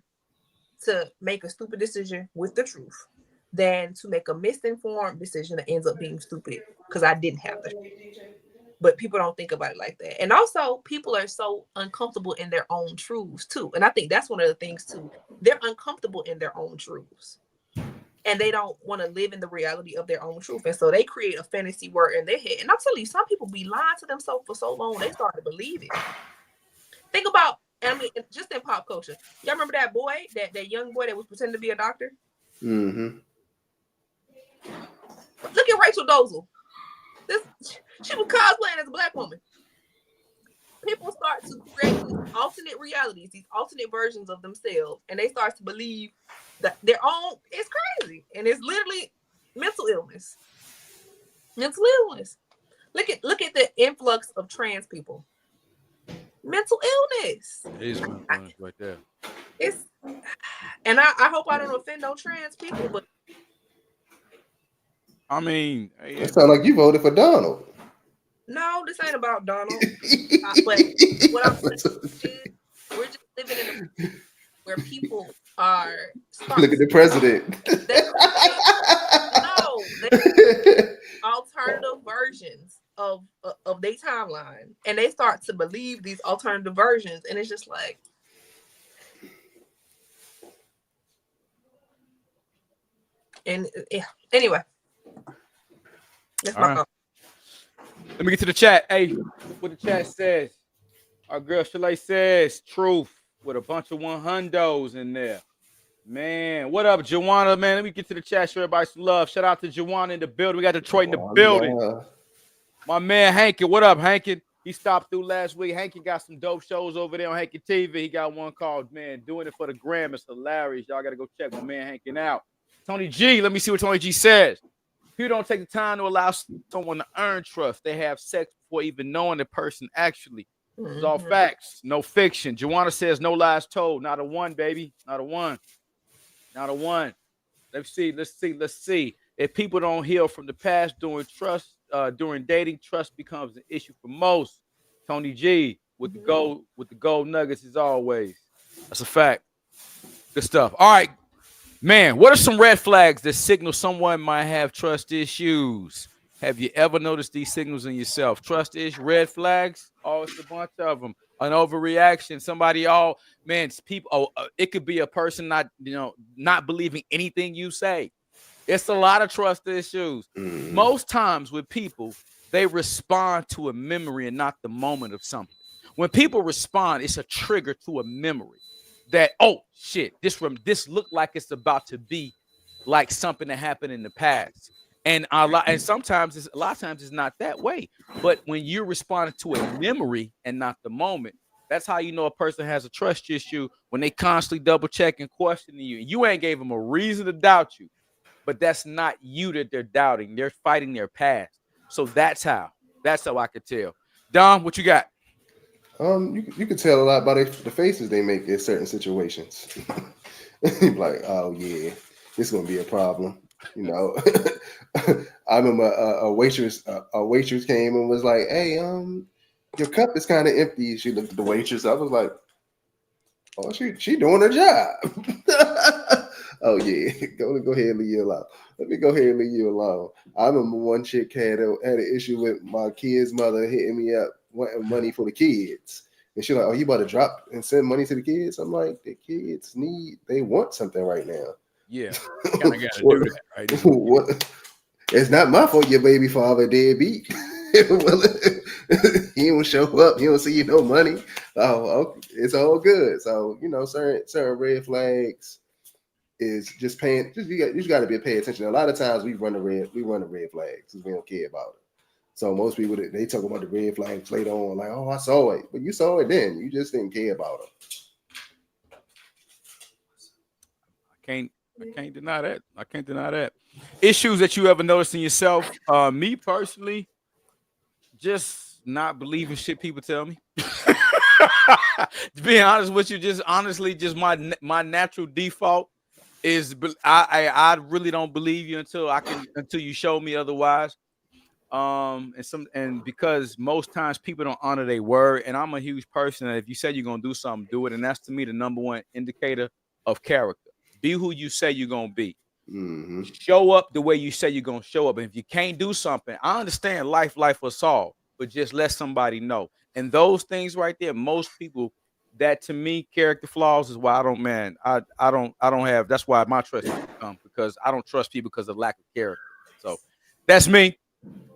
S2: to make a stupid decision with the truth than to make a misinformed decision that ends up being stupid because I didn't have the truth. But people don't think about it like that. And also, people are so uncomfortable in their own truths too. And I think that's one of the things too. They're uncomfortable in their own truths. And they don't want to live in the reality of their own truth. And so they create a fantasy world in their head. And I'm telling you, some people be lying to themselves for so long, they start to believe it. Think about, I mean, just in pop culture. Y'all remember that boy, that young boy that was pretending to be a doctor?
S3: Mm-hmm.
S2: Look at Rachel Dolezal. She was cosplaying as a black woman. People start to create these alternate realities, these alternate versions of themselves, and they start to believe that their own is crazy, and it's literally mental illness. Mental illness. Look at the influx of trans people. Mental illness.
S1: It is mental illness right there.
S2: It's, and I hope I don't offend no trans people, but
S1: I mean,
S3: it sounds like you voted for Donald.
S2: No, this ain't about Donald. But what I'm saying is, we're just living in a where people are.
S3: Look at the president.
S2: They alternative versions of their timeline, and they start to believe these alternative versions, and it's just like. And yeah, anyway. That's my
S1: right. Let me get to the chat. Hey, what the chat says. Our girl Shalay says truth with a bunch of 100s in there. Man, what up, Joanna? Man, let me get to the chat. Show everybody some love. Shout out to Joanna in the building. We got Detroit in the building. Yeah. My man Hankin. What up, Hankin? He stopped through last week. Hankin got some dope shows over there on Hankin TV. He got one called, man, Doing It for the Gram. It's hilarious. Y'all got to go check my man Hankin out. Tony G, let me see what Tony G says. People don't take the time to allow someone to earn trust. They have sex before even knowing the person actually. It's all facts, no fiction. Joanna says no lies told. Not a one, baby. Not a one. Not a one. Let's see. If people don't heal from the past during dating, trust becomes an issue for most. Tony G with the gold nuggets as always. That's a fact. Good stuff. All right. Man, what are some red flags that signal someone might have trust issues? Have you ever noticed these signals in yourself? Trust issues, red flags? Oh, it's a bunch of them. An overreaction. Somebody, people. It could be a person not believing anything you say. It's a lot of trust issues. Most times with people, they respond to a memory and not the moment of something. When people respond, it's a trigger to a memory. That, oh shit, this looked like it's about to be like something that happened in the past, and a lot of times it's not that way. But when you're responding to a memory and not the moment, that's how you know a person has a trust issue. When they constantly double check and questioning you, you ain't gave them a reason to doubt you, but that's not you that they're doubting. They're fighting their past. So that's how I could tell. Dom, what you got?
S3: You can tell a lot by the faces they make in certain situations. Like, oh yeah, this is gonna be a problem. I remember a waitress came and was like, "Hey, your cup is kind of empty." She looked at the waitress. I was like, "Oh, she doing her job." Oh yeah, go ahead and leave you alone. Let me go ahead and leave you alone. I remember one chick had an issue with my kid's mother hitting me up wanting money for the kids. And she's like, "Oh, you about to drop and send money to the kids?" I'm like, the kids they want something right now.
S1: Yeah, kind of got to do that, right?
S3: What? It's not my fault your baby father deadbeat. He don't show up. He don't see you no money. Oh, okay. It's all good. So certain red flags is just paying. You just got to be pay attention. A lot of times we run the red flags because we don't care about it. So most people they talk about the red flags later on, like, oh, I saw it, but you saw it then. You just didn't care about it.
S1: I can't deny that. I can't deny that. Issues that you ever noticed in yourself? Me personally, just not believing shit people tell me. To be honest with you, just honestly, just my natural default is I really don't believe you until you show me otherwise. And because most times people don't honor their word, and I'm a huge person that if you say you're gonna do something, do it, and that's to me the number one indicator of character. Be who you say you're gonna be.
S3: Mm-hmm.
S1: Show up the way you say you're gonna show up. And if you can't do something, I understand life will solve, but just let somebody know. And those things right there, most people, that to me, character flaws is why I don't have. That's why my trust doesn't come, because I don't trust people because of lack of character. So that's me.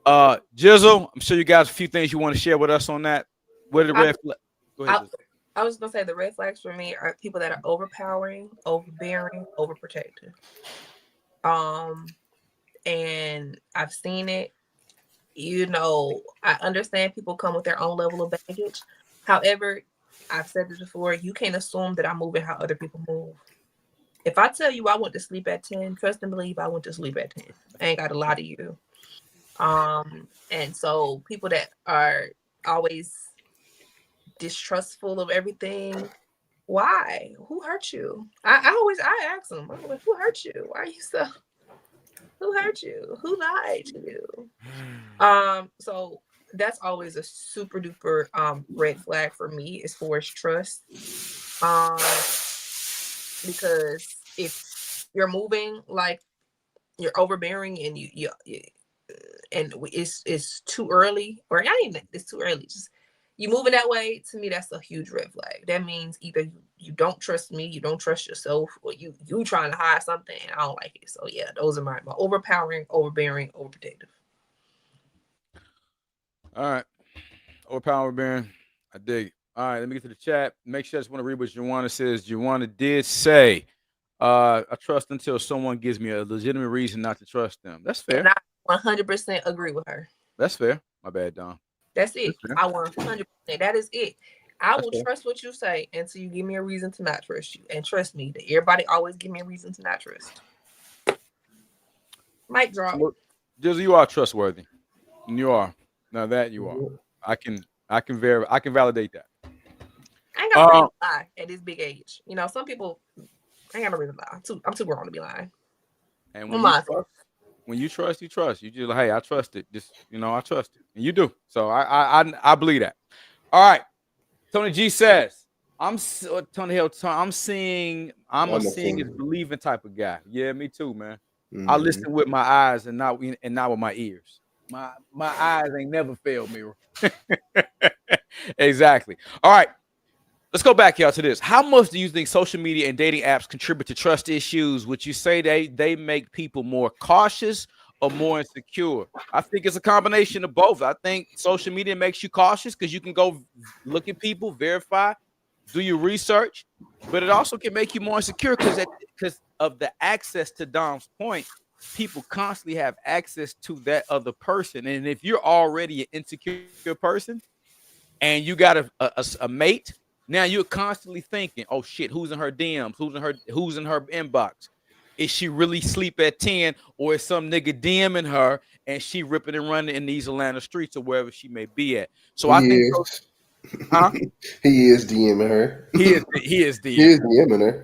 S1: Jizzle, I'm sure you guys have a few things you want to share with us on that. What are the red flags? Go ahead.
S2: I was gonna say the red flags for me are people that are overpowering, overbearing, overprotective. And I've seen it. I understand people come with their own level of baggage. However, I've said this before, you can't assume that I'm moving how other people move. If I tell you I went to sleep at 10, trust and believe I went to sleep at 10. I ain't got to lie to you. And so people that are always distrustful of everything, why? Who hurt you? I ask them, who hurt you? Why are you so? Who hurt you? Who lied to you? So that's always a super duper red flag for me as far as trust. Because if you're moving like you're overbearing and you and it's too early, or not even it's too early, just you moving that way, to me that's a huge red flag. That means either you don't trust me, you don't trust yourself, or you trying to hide something, and I don't like it. So yeah, those are my overpowering, overbearing, overprotective.
S1: All right. Overpowering, overbearing. I dig it. All right, let me get to the chat. Make sure I just want to read what Joanna says. Joanna did say, I trust until someone gives me a legitimate reason not to trust them. That's fair.
S2: And I 100% agree with her.
S1: That's fair. My bad, Don.
S2: That's it. I 100%. That is it. I will trust what you say until you give me a reason to not trust you. And trust me, that everybody always give me a reason to not trust. Mic drop.
S1: Jizzle, you are trustworthy. You are. Now that you are. I can validate that.
S2: I ain't got to lie at this big age. Some people I ain't got no reason to lie. I'm too grown to be lying.
S1: And when you trust, you trust. You just like, hey, I trust it. Just I trust it, and you do. So I believe that. All right. Tony G says, I'm seeing a believing type of guy. Yeah, me too, man. Mm-hmm. I listen with my eyes and not with my ears. My eyes ain't never failed me. Exactly. All right. Let's go back, y'all, to this. How much do you think social media and dating apps contribute to trust issues? Would you say they make people more cautious or more insecure? I think it's a combination of both. I think social media makes you cautious because you can go look at people, verify, do your research, but it also can make you more insecure because of the access. To Dom's point, people constantly have access to that other person, and if you're already an insecure person and you got a mate. Now you're constantly thinking, oh shit, who's in her DMs? Who's in her inbox? Is she really sleep at 10, or is some nigga DMing her and she ripping and running in these Atlanta streets or wherever she may be at? So I think
S3: he is DMing her.
S1: He is DMing.
S3: He is DMing her.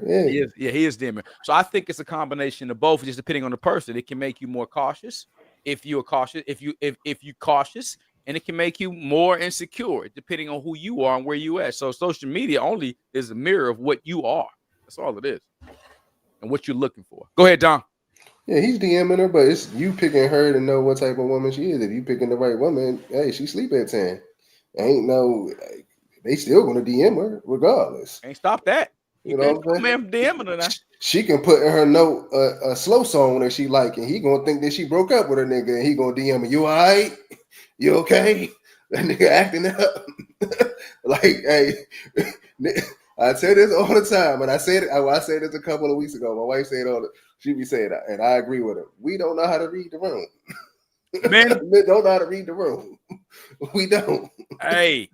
S1: Yeah. He is DMing. So I think it's a combination of both, just depending on the person. It can make you more cautious if you're cautious, if you cautious. And it can make you more insecure, depending on who you are and where you at. So social media only is a mirror of what you are. That's all it is, and what you're looking for. Go ahead, Don.
S3: Yeah, he's DMing her, but it's you picking her to know what type of woman she is. If you picking the right woman, hey, she sleep at 10. They still gonna DM her regardless.
S1: Ain't stop that. You know what I'm saying? DMing her now.
S3: She can put in her note a slow song that she like, and he gonna think that she broke up with her nigga, and he gonna DM her. You all right? You okay? That nigga acting up. Like, hey, I say this all the time, and I said it. I said this a couple of weeks ago. My wife said all the. She be saying that, and I agree with her. We don't know how to read the room.
S1: Men
S3: don't know how to read the room. We don't.
S1: Hey,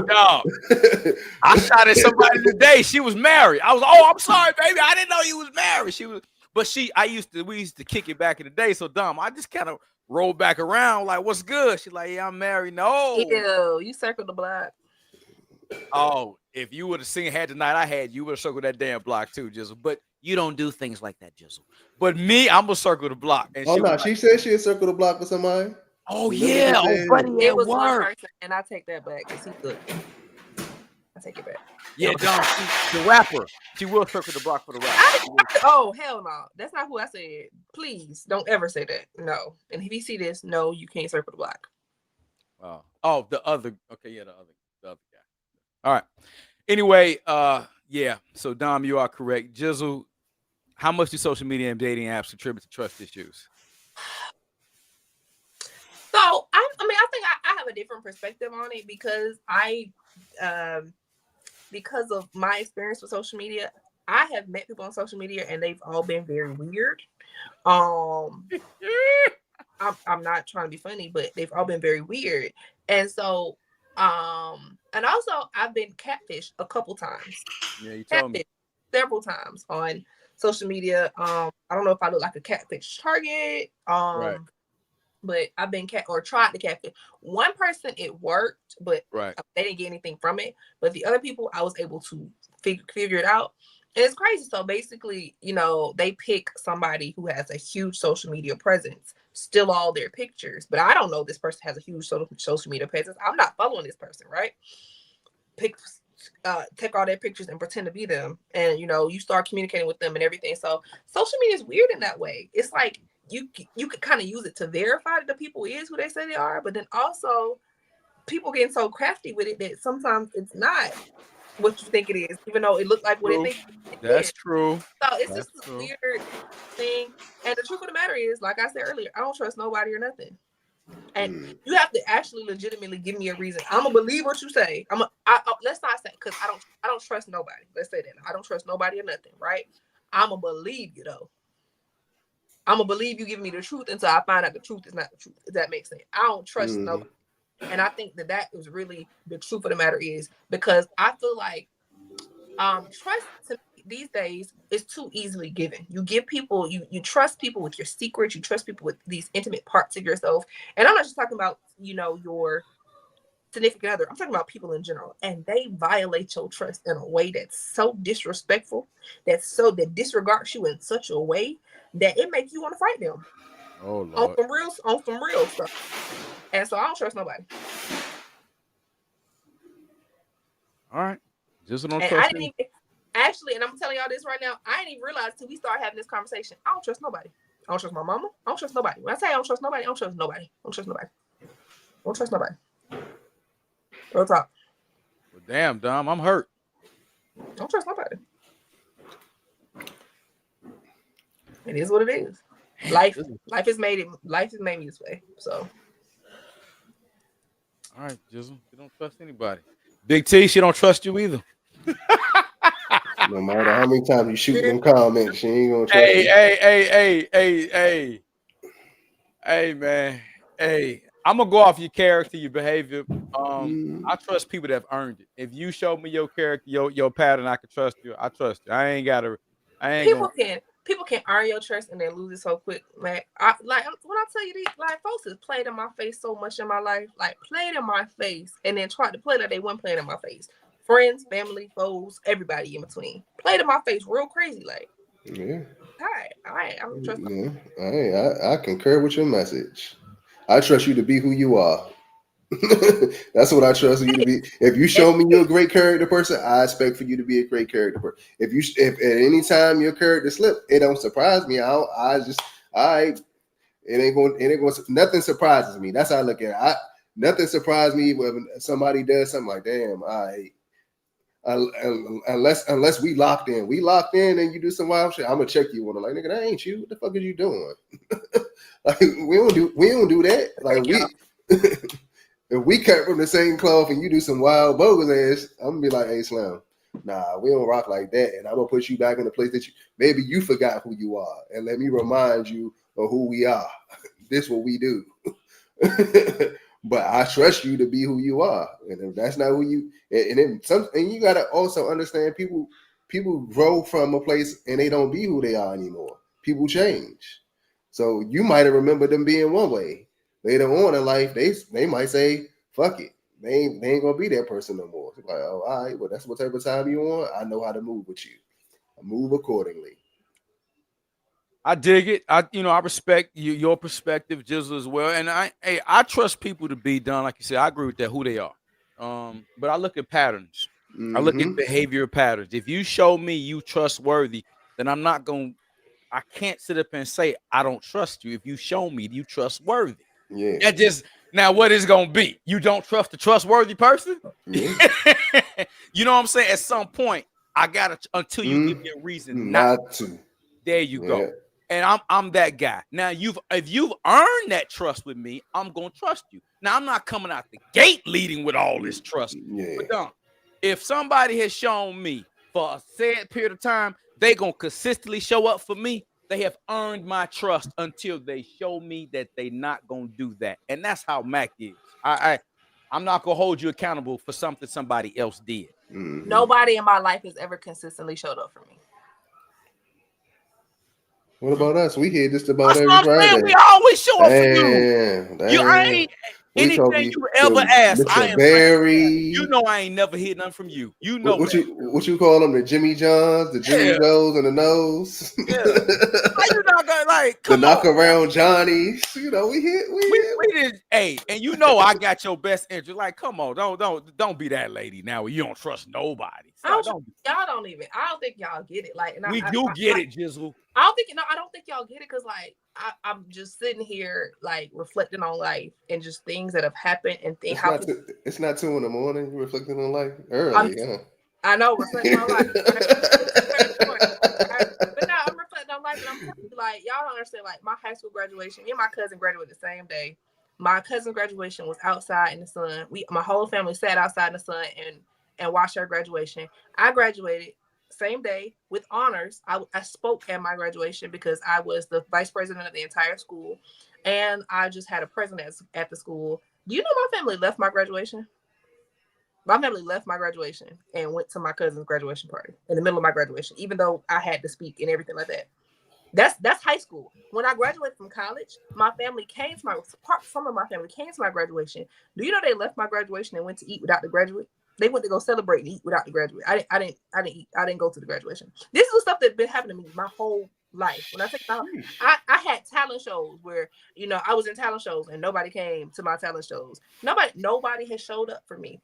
S1: dog. I shot at somebody today. She was married. I was, I'm sorry, baby. I didn't know you was married. We used to kick it back in the day. So dumb. I just kind of rolled back around like, what's good? She's like, yeah, I'm married. No.
S2: Ew, you circled the block.
S1: Oh, if you would have seen had the night I had, you would have circled that damn block too, Jizzle. But you don't do things like that, Jizzle. But me, I'm gonna circle the block. And
S3: she said she'd circle the block with somebody.
S1: Oh yeah, buddy,
S2: it was one person, and I take that back because he good. I take it back.
S1: Yeah, Don, the rapper. She will circle the block for the rapper.
S2: Oh hell no, that's not who I said. Please don't ever say that. No, and if you see this, no, you can't circle the block.
S1: Oh, the other. Okay, yeah, the other guy. All right. Anyway, yeah. So Dom, you are correct. Jizzle, how much do social media and dating apps contribute to trust issues?
S2: So I think I have a different perspective on it because because of my experience with social media, I have met people on social media and they've all been very weird. I'm not trying to be funny, but they've all been very weird. And so, and also I've been catfished a couple times.
S1: Yeah, you told me
S2: several times on social media. I don't know if I look like a catfish target.
S1: Right.
S2: But I've been tried to catfish. One person, it worked, but they didn't get anything from it. But the other people, I was able to figure it out. And it's crazy. So basically, they pick somebody who has a huge social media presence, still all their pictures. But I don't know this person has a huge social media presence. I'm not following this person, right? Take all their pictures and pretend to be them. And, you start communicating with them and everything. So social media is weird in that way. It's like, you could kind of use it to verify that the people is who they say they are, but then also people getting so crafty with it that sometimes it's not what you think it is, even though it looks like what they think it
S1: That's
S2: is.
S1: True.
S2: So it's just a weird thing. And the truth of the matter is, like I said earlier, I don't trust nobody or nothing. And you have to actually legitimately give me a reason. I'm gonna believe what you say. Let's not say because I don't trust nobody. Let's say that I don't trust nobody or nothing, right? I'm gonna believe you though. I'm gonna believe you giving me the truth until I find out the truth is not the truth. If that makes sense, I don't trust nobody, and I think that is really the truth of the matter is because I feel like trust to me these days is too easily given. You give people, you trust people with your secrets, you trust people with these intimate parts of yourself, and I'm not just talking about your significant other. I'm talking about people in general, and they violate your trust in a way that's so disrespectful, that disregards you in such a way that it makes you want to fight them.
S1: Oh Lord.
S2: On some real stuff. And so I don't trust nobody.
S1: All right. Just don't
S2: and
S1: trust
S2: I didn't even, actually, and I'm telling y'all this right now, I didn't even realize till we started having this conversation. I don't trust nobody. I don't trust my mama. I don't trust nobody. When I say I don't trust nobody, I don't trust nobody. I don't trust nobody. I don't trust nobody. Real talk.
S1: Well, damn, Dom, I'm hurt.
S2: I don't trust nobody. It is what it is. Life has made me this way. So,
S1: all right, Jizzle, you don't trust anybody. Big T, she don't trust you either.
S3: No matter how many times you shoot them comments, she ain't gonna trust you.
S1: Hey, man. Hey, I'm gonna go off your character, your behavior. I trust people that have earned it. If you show me your character, your pattern, I can trust you. I trust you.
S2: People can earn your trust and then lose it so quick, man. When I tell you these, like, folks has played in my face so much in my life, like played in my face, and then tried to play like they weren't playing in my face. Friends, family, foes, everybody in between played in my face real crazy, like.
S3: Yeah.
S2: All right. I don't trust.
S3: Yeah. I concur with your message. I trust you to be who you are. That's what I trust you to be. If you show me you're a great character person, I expect for you to be a great character person. If at any time your character slip, it don't surprise me. It ain't going. Nothing surprises me. That's how I look at it. Nothing surprises me when somebody does something like, damn, unless we locked in, and you do some wild shit, I'm gonna check you on it. Like, nigga, that ain't you. What the fuck are you doing? Like, we don't do that. Like, If we cut from the same cloth and you do some wild bogus ass, I'm gonna be like, hey, Slim, nah, we don't rock like that. And I'm gonna put you back in the place that maybe you forgot who you are. And let me remind you of who we are. This what we do. But I trust you to be who you are. And if that's not who you and you gotta also understand people grow from a place and they don't be who they are anymore. People change. So you might have remembered them being one way. Later on in life, they might say, fuck it. They ain't gonna be that person no more. It's like, oh, all right, well, that's what type of time you want. I know how to move with you. I move accordingly.
S1: I dig it. I respect your perspective, Jizzle, as well. And I trust people to be done, like you said. I agree with that, who they are. But I look at patterns. I look at behavior patterns. If you show me you trustworthy, then I can't sit up and say I don't trust you if you show me you trustworthy.
S3: Yeah.
S1: That just now what is gonna be? You don't trust the trustworthy person?
S3: Yeah.
S1: You know what I'm saying? At some point, I gotta until you give me a reason not to. There you go. And I'm that guy. Now if you've earned that trust with me, I'm gonna trust you. Now I'm not coming out the gate leading with all this trust.
S3: Yeah.
S1: But if somebody has shown me for a set period of time, they gonna consistently show up for me. They have earned my trust until they show me that they not gonna do that. And that's how Mac is. I'm not gonna hold you accountable for something somebody else did.
S2: Nobody in my life has ever consistently showed up for me.
S3: What about us? We hear just about every Friday.
S1: We always show up for you. I ain't anything you ever ask. I am
S3: Barry.
S1: You know I ain't never heard nothing from you. You know
S3: what you call them? The Jimmy Johns, the Jimmy Joes, and the Nose.
S1: Yeah. How you not gonna
S3: the knock around Johnnies? You know we
S1: did. Hey, and you know I got your best interest. Like, come on, don't be that lady now. You don't trust nobody.
S2: Y'all don't even. I don't think y'all get it. Like, and
S1: we do get it, Jizzle.
S2: I don't think y'all get it because like I'm just sitting here like reflecting on life and just things that have happened and things.
S3: It's not 2 a.m. You're reflecting on life early.
S2: I know, reflecting on life. But now I'm reflecting on life, and I'm telling you, like, y'all don't understand. Like, my high school graduation, me and my cousin graduated the same day. My cousin's graduation was outside in the sun. My whole family sat outside in the sun and watched her graduation. I graduated same day with honors. I spoke at my graduation because I was the vice president of the entire school, and I just had a present at the school. Do you know my family left my graduation? My family left my graduation and went to my cousin's graduation party in the middle of my graduation, even though I had to speak and everything like that. That's high school. When I graduated from college, my family came to some of my family came to my graduation. Do you know they left my graduation and went to eat without the graduate? They went to go celebrate and eat without the graduate. I didn't go to the graduation. This is the stuff that's been happening to me my whole life. When I say I had talent shows where I was in talent shows and nobody came to my talent shows. Nobody has showed up for me.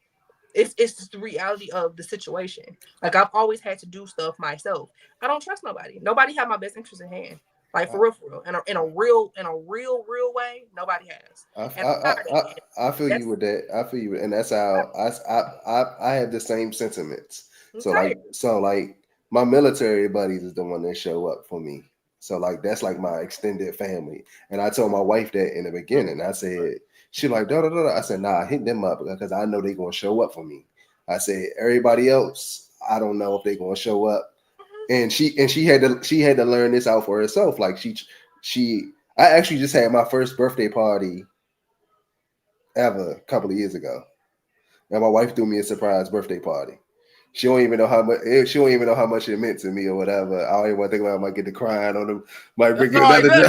S2: It's just the reality of the situation. Like, I've always had to do stuff myself. I don't trust nobody. Nobody had my best interest in hand. Like, for real. In a real way, nobody has.
S3: I feel you with that. I feel you, and that's how I have the same sentiments. Okay. So like my military buddies is the one that show up for me. So like that's like my extended family. And I told my wife that in the beginning. I said, she like da da da. I said, nah, hit them up because I know they're gonna show up for me. I said, everybody else, I don't know if they're gonna show up. And she had to learn this out for herself. Like I actually just had my first birthday party ever a couple of years ago. And my wife threw me a surprise birthday party. She don't even know how much. She don't even know how much it meant to me or whatever. I don't even want to think about. I might get to crying on them. Might bring another. So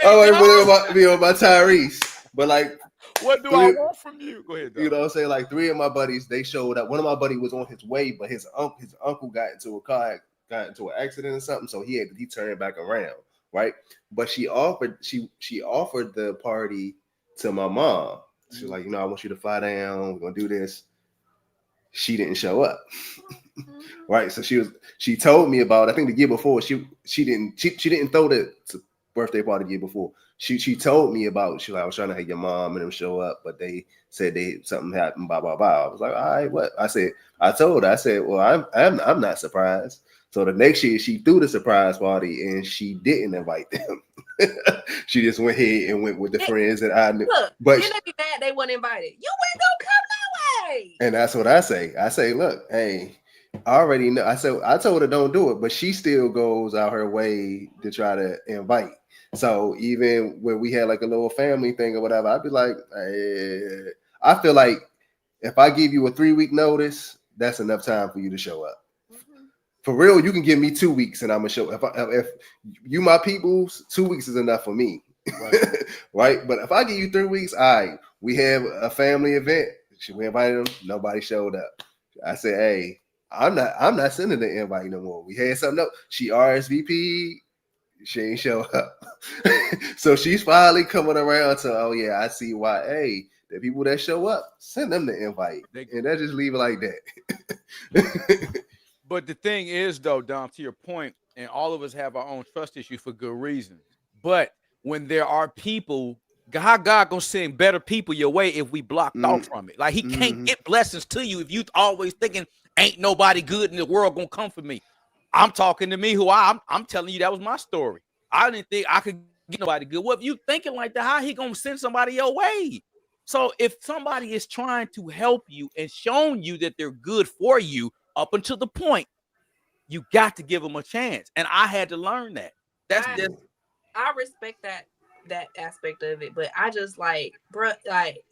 S3: I might be on my Tyrese. But like,
S1: what do I want from you? Go ahead. Dog.
S3: You know what I'm saying? Like 3 of my buddies, they showed up. One of my buddies was on his way, but his uncle got into an accident or something, so he turned back around, right? But she offered the party to my mom. She's like, I want you to fly down. We're gonna do this. She didn't show up, right? So she told me about. I think the year before she didn't throw the birthday party the year before. She told me about. She like, I was trying to have your mom and them show up, but they said something happened. Blah blah blah. I was like, all right, what? I told her. I said, well, I'm not surprised. So the next year she threw the surprise party and she didn't invite them. She just went ahead and went with the friends that I knew.
S2: Look,
S3: But
S2: then they be mad they weren't invited. You ain't gonna come that way.
S3: and that's what I say. I say, look, hey, I already know. I told her don't do it, but she still goes out her way to try to invite. So even when we had like a little family thing or whatever, I'd be like, I feel like if I give you a 3-week notice, that's enough time for you to show up. For real, you can give me 2 weeks and I'm gonna show. If you my peoples, 2 weeks is enough for me, right? Right? But if I give you 3 weeks, all right, we have a family event. We invited them. Nobody showed up. I said, hey, I'm not sending the invite no more. We had something else. She RSVP. She ain't show up. So she's finally coming around to, oh yeah, I see why. Hey, the people that show up, send them the invite, and that just leave it like that.
S1: But the thing is, though, Dom, to your point, and all of us have our own trust issues for good reasons. But when there are people, how God gonna send better people your way if we blocked off from it? Like He can't get blessings to you if you always thinking ain't nobody good in the world gonna come for me. I'm talking to me who I'm telling you that was my story. I didn't think I could get nobody good. Well, if you thinking like that, how He gonna send somebody your way? So if somebody is trying to help you and showing you that they're good for you up until the point, you got to give them a chance. And I had to learn that.
S2: I respect that aspect of it, but I just like, bro, like,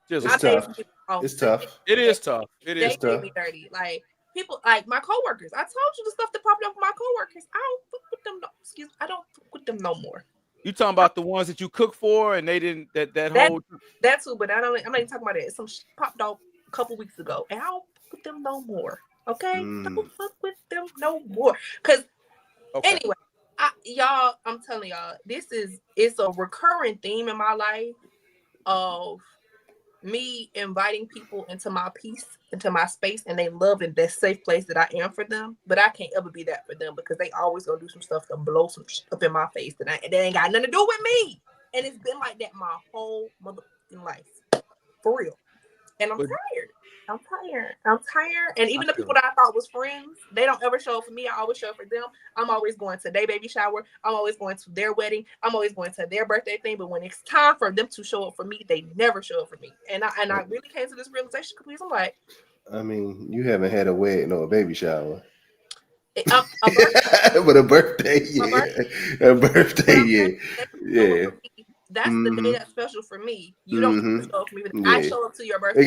S3: it's tough. It's tough.
S1: It is tough. It is
S2: tough.
S1: They
S2: did me dirty. Like people, like my coworkers. I told you the stuff that popped up with my coworkers. I don't fuck with them. I don't fuck with them no more.
S1: You talking about the ones that you cook for and they didn't that whole
S2: that too, but I'm not even talking about it. Some shit popped off a couple weeks ago, and I don't fuck with them no more. Okay, don't fuck with them no more. Cause anyway, I'm telling y'all, it's a recurring theme in my life of me inviting people into my peace, into my space, and they love in that safe place that I am for them. But I can't ever be that for them because they always gonna do some stuff to blow some shit up in my face that ain't got nothing to do with me. And it's been like that my whole motherfucking life, for real. And I'm tired. And even the people that I thought was friends, they don't ever show up for me. I always show up for them. I'm always going to their baby shower. I'm always going to their wedding. I'm always going to their birthday thing. But when it's time for them to show up for me, they never show up for me. And I really came to this realization because I'm like,
S3: I mean, you haven't had a wedding or a baby shower.
S2: A birthday.
S3: But a birthday, yeah. A birthday, yeah. Yeah.
S2: That's the day that's special for me. You don't show up for me, but I show up to your birthday.
S3: It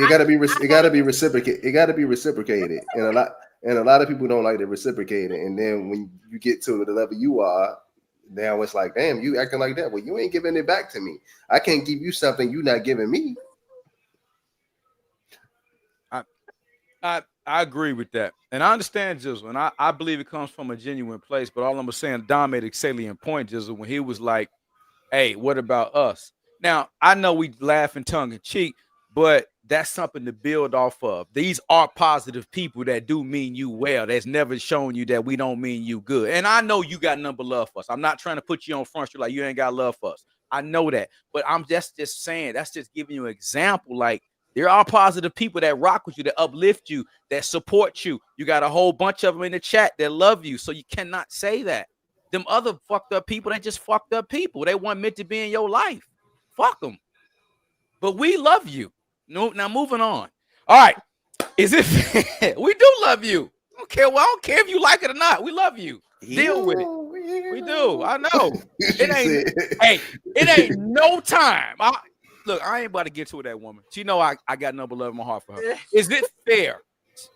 S3: gotta be reciprocated. It gotta be reciprocated. And a lot of people don't like to reciprocate it. And then when you get to the level you are, now it's like, damn, you acting like that. Well, you ain't giving it back to me. I can't give you something you're not giving me.
S1: I agree with that. And I understand Jizzle. And I believe it comes from a genuine place. But all I'm saying, Dom made a salient point, Jizzle, when he was like, hey, what about us? Now, I know we laugh in tongue in cheek, but that's something to build off of. These are positive people that do mean you well. That's never shown you that we don't mean you good. And I know you got number love for us. I'm not trying to put you on front street like you ain't got love for us. I know that. But I'm just saying, that's just giving you an example. Like, there are positive people that rock with you, that uplift you, that support you. You got a whole bunch of them in the chat that love you. So you cannot say that. Them other fucked up people, they just fucked up people. They weren't meant to be in your life. Fuck them. But we love you. No, now moving on. All right. Is it we do love you. I don't care if you like it or not. We love you. Deal with it. We do. I know. It ain't no time. Look, I ain't about to get to that woman. She know I got number love in my heart for her. Is it fair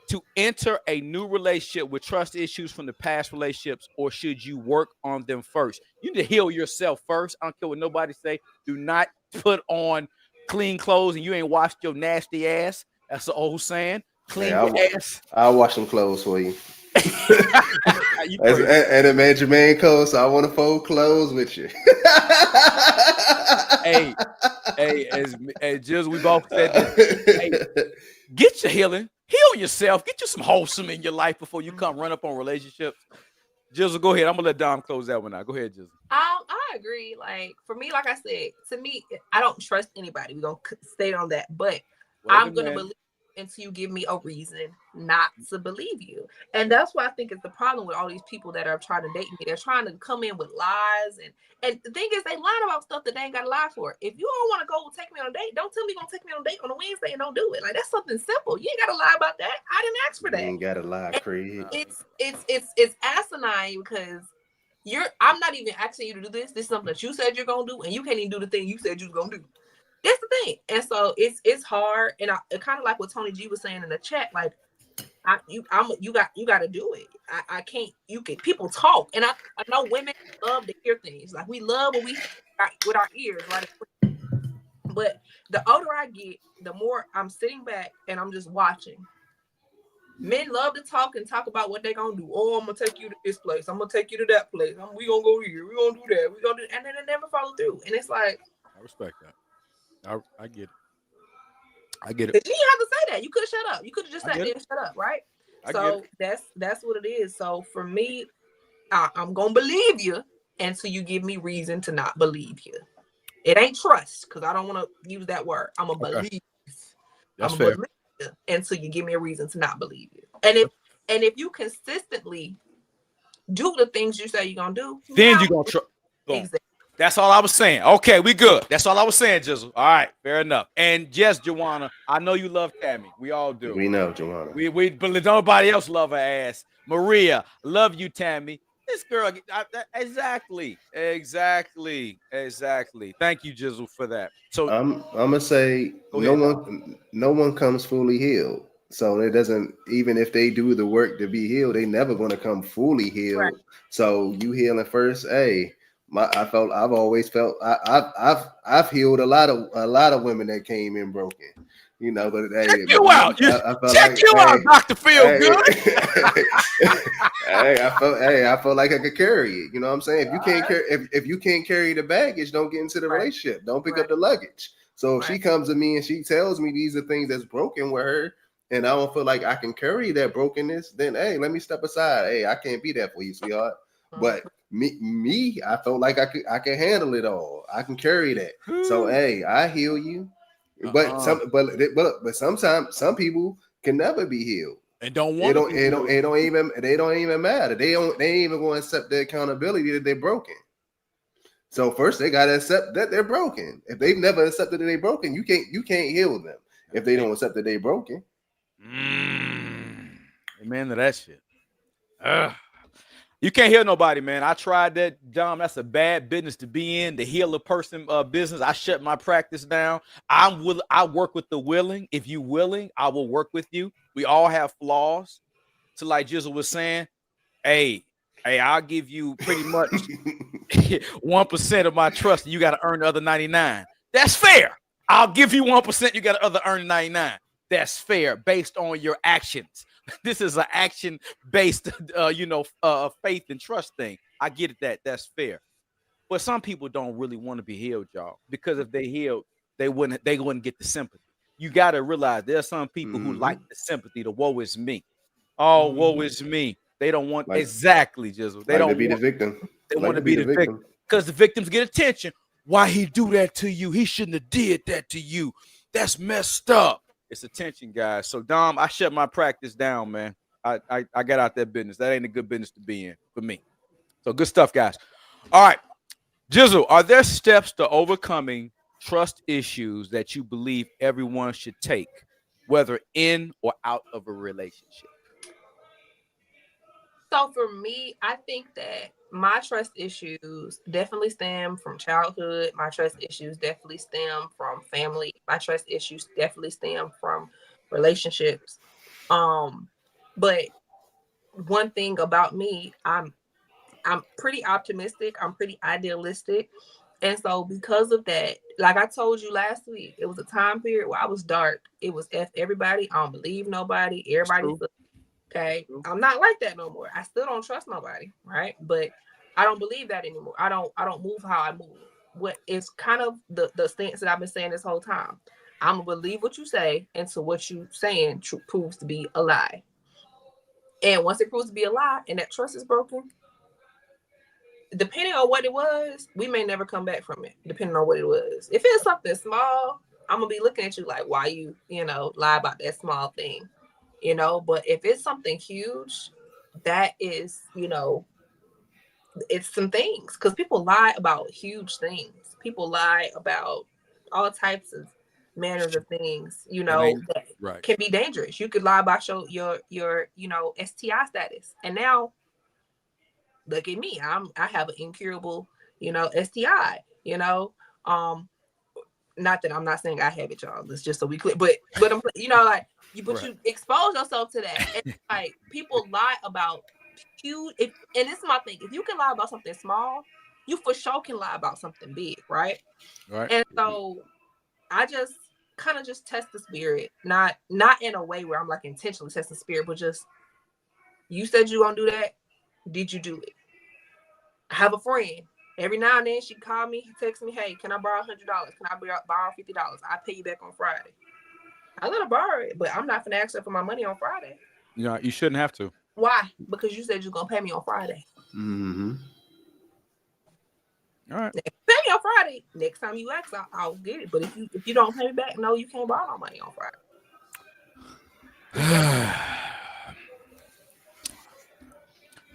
S1: to enter a new relationship with trust issues from the past relationships, or should you work on them first? You need to heal yourself first. I don't care what nobody say. Do not put on clean clothes and you ain't washed your nasty ass. That's the old saying. Clean your ass.
S3: I'll wash some clothes for you. And a man Jermaine Cole, so I want to fold clothes with you.
S1: hey, Jill, we both said this. Hey, get your healing. Heal yourself. Get you some wholesome in your life before you come run up on relationships. Jizzle, go ahead. I'm gonna let Dom close that one out. Go ahead, Jizzle.
S2: I agree. Like for me, like I said, to me, I don't trust anybody. We're gonna stay on that, but I'm gonna believe until you give me a reason not to believe you. And that's what I think is the problem with all these people that are trying to date me. They're trying to come in with lies, and the thing is, they lying about stuff that they ain't got to lie for. If you don't want to go take me on a date, don't tell me you're gonna take me on a date on a Wednesday and don't do it. Like, that's something simple. You ain't got to lie about that. I didn't ask for
S3: You
S2: that.
S3: ain't gotta lie,
S2: And
S3: Craig.
S2: it's asinine because I'm not even asking you to do this. This is something that you said you're gonna do, and you can't even do the thing you said you was gonna do. That's the thing. And so it's hard. And it kind of like what Tony G was saying in the chat, like, you got to do it. I can't. You can. People talk, and I know women love to hear things. Like, we love what we hear with our ears, right? But the older I get, the more I'm sitting back and I'm just watching. Men love to talk and talk about what they're gonna do. Oh, I'm gonna take you to this place. I'm gonna take you to that place. We gonna go here. We gonna do that. We gonna do, and then they never follow through. And it's like,
S1: I respect that. I get it. I get it.
S2: you didn't have to say that. You could have shut up. You could have just sat there and shut up, right? So that's what it is. So for me, I'm gonna believe you until you give me reason to not believe you. It ain't trust, because I don't want to use that word. I'm gonna believe.
S1: That's fair.
S2: Believe you until you give me a reason to not believe you. And if you consistently do the things you say you're gonna do,
S1: then you're gonna trust. Exactly. That's all I was saying. Okay, we good. That's all I was saying, Jizzle. All right, fair enough. And yes, Joanna, I know you love Tami. We all do.
S3: We know, Joanna.
S1: But nobody else love her ass. Maria, love you, Tami. This girl, exactly. Thank you, Jizzle, for that. So
S3: I'm gonna say no one comes fully healed. So it doesn't, even if they do the work to be healed, they never gonna come fully healed. Right. So you healing first, hey. I've always felt I've healed a lot of women that came in broken, you know. But
S1: check you out, Dr. Feel Good.
S3: I felt like I could carry it. You know what I'm saying? If you can't carry, if you can't carry the baggage, don't get into the relationship. Don't pick up the luggage. So if she comes to me and she tells me these are things that's broken with her, and I don't feel like I can carry that brokenness, then hey, let me step aside. Hey, I can't be that for you, sweetheart. But me, I felt like I can handle it all. I can carry that. So hey, I heal you. But sometimes some people can never be healed.
S1: And don't want to.
S3: They don't even matter. They ain't even going to accept the accountability that they're broken. So first they gotta accept that they're broken. If they've never accepted that they're broken, you can't heal them if they don't accept that they're broken.
S1: Amen to that shit. You can't heal nobody, man. I tried that, Dom. That's a bad business to be in. To heal a person business. I shut my practice down. I work with the willing. If you willing, I will work with you. We all have flaws. So like Jizzle was saying, hey, I'll give you pretty much 1% of my trust, and you got to earn the other 99. That's fair. I'll give you 1%. You got to earn 99. That's fair based on your actions. This is an action-based, faith and trust thing. I get it. That's fair. But some people don't really want to be healed, y'all, because if they healed, they wouldn't get the sympathy. You got to realize there are some people who like the sympathy. The woe is me. Oh, woe is me. They don't want exactly, Jizzle. They don't want to be the victim. They want to be the victim because the victims get attention. Why he do that to you? He shouldn't have did that to you. That's messed up. It's attention, guys. So, Dom, I shut my practice down, man. I got out that business. That ain't a good business to be in for me. So, good stuff, guys. All right. Jizzle, are there steps to overcoming trust issues that you believe everyone should take, whether in or out of a relationship?
S2: So for me, I think that my trust issues definitely stem from childhood. My trust issues definitely stem from family. My trust issues definitely stem from relationships. But one thing about me, I'm pretty optimistic. I'm pretty idealistic. And so because of that, like I told you last week, it was a time period where I was dark. It was F everybody. I don't believe nobody. Everybody. Okay. I'm not like that no more. I still don't trust nobody. Right. But I don't believe that anymore. I don't move how I move. What is kind of the stance that I've been saying this whole time. I'm gonna believe what you say until what you saying proves to be a lie. And once it proves to be a lie and that trust is broken, depending on what it was, we may never come back from it, depending on what it was. If it's something small, I'm gonna be looking at you like, why you lie about that small thing, But if it's something huge, that is, it's some things, because people lie about huge things. People lie about all types of manners of things,
S1: That ain't
S2: that
S1: right.
S2: can be dangerous. You could lie about your STI status, and now look at me. I have an incurable, STI. Um, not that I'm not saying I have it, y'all. It's just so we clear. But I'm like but
S1: Right.
S2: you expose yourself to that, and like people lie about huge. And this is my thing. If you can lie about something small, you for sure can lie about something big, right?
S1: Right.
S2: And so I just kind of just test the spirit, not in a way where I'm like intentionally testing the spirit, but just, you said you gonna do that. Did you do it? I have a friend. Every now and then she call me, text me, hey, can I borrow $100? Can I borrow $50? I pay you back on Friday. I let her borrow it, but I'm not gonna ask her for my money on Friday.
S1: You shouldn't have to.
S2: Why? Because you said you're gonna pay me on Friday.
S3: Mm-hmm.
S1: All right.
S2: Pay me on Friday. Next time you ask, I'll get it. But if you don't pay me back, no, you can't borrow no money on Friday.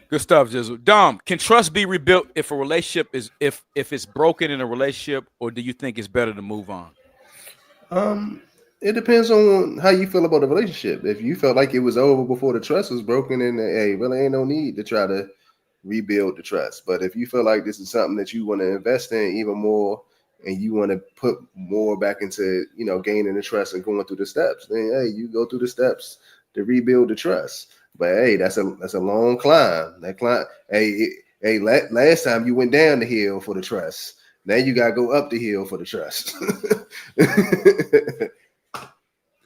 S1: Good stuff, Jizzle. Dom, can trust be rebuilt if a relationship is if it's broken in a relationship, or do you think it's better to move on?
S3: It depends on how you feel about the relationship. If you felt like it was over before the trust was broken, then hey, really ain't no need to try to rebuild the trust. But if you feel like this is something that you want to invest in even more, and you want to put more back into, gaining the trust and going through the steps, then hey, you go through the steps to rebuild the trust. But hey, that's a long climb. That climb, last time you went down the hill for the trust. Now you gotta go up the hill for the trust.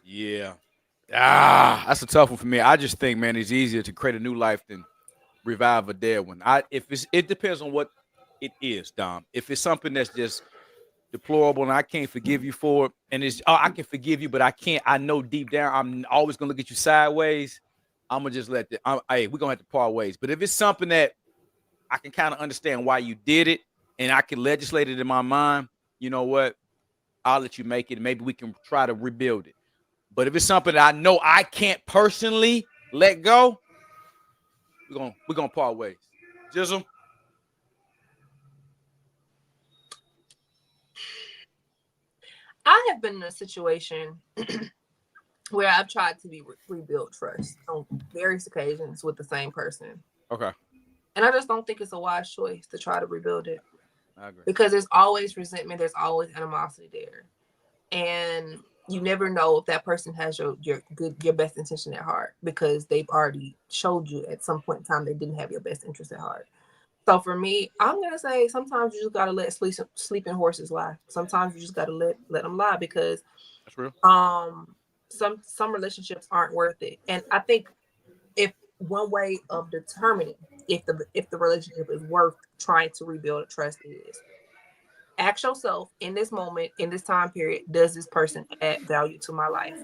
S1: Yeah. That's a tough one for me. I just think, man, it's easier to create a new life than revive a dead one. It depends on what it is, Dom. If it's something that's just deplorable and I can't forgive you for it, and I can forgive you, but I can't. I know deep down I'm always gonna look at you sideways. I'm gonna just we're gonna have to part ways. But if it's something that I can kind of understand why you did it, and I can legislate it in my mind, you know what? I'll let you make it. Maybe we can try to rebuild it. But if it's something that I know I can't personally let go, we're gonna part ways. Jizzle?
S2: I have been in a situation where I've tried to rebuild trust on various occasions with the same person.
S1: Okay.
S2: And I just don't think it's a wise choice to try to rebuild it.
S1: I agree.
S2: Because there's always resentment, there's always animosity there. And you never know if that person has your best intention at heart, because they've already showed you at some point in time they didn't have your best interest at heart. So for me, I'm gonna say sometimes you just gotta let sleeping horses lie. Sometimes you just gotta let them lie, because
S1: That's real.
S2: Some relationships aren't worth it. And I think if one way of determining if the relationship is worth trying to rebuild a trust is, ask yourself, in this moment, in this time period, does this person add value to my life?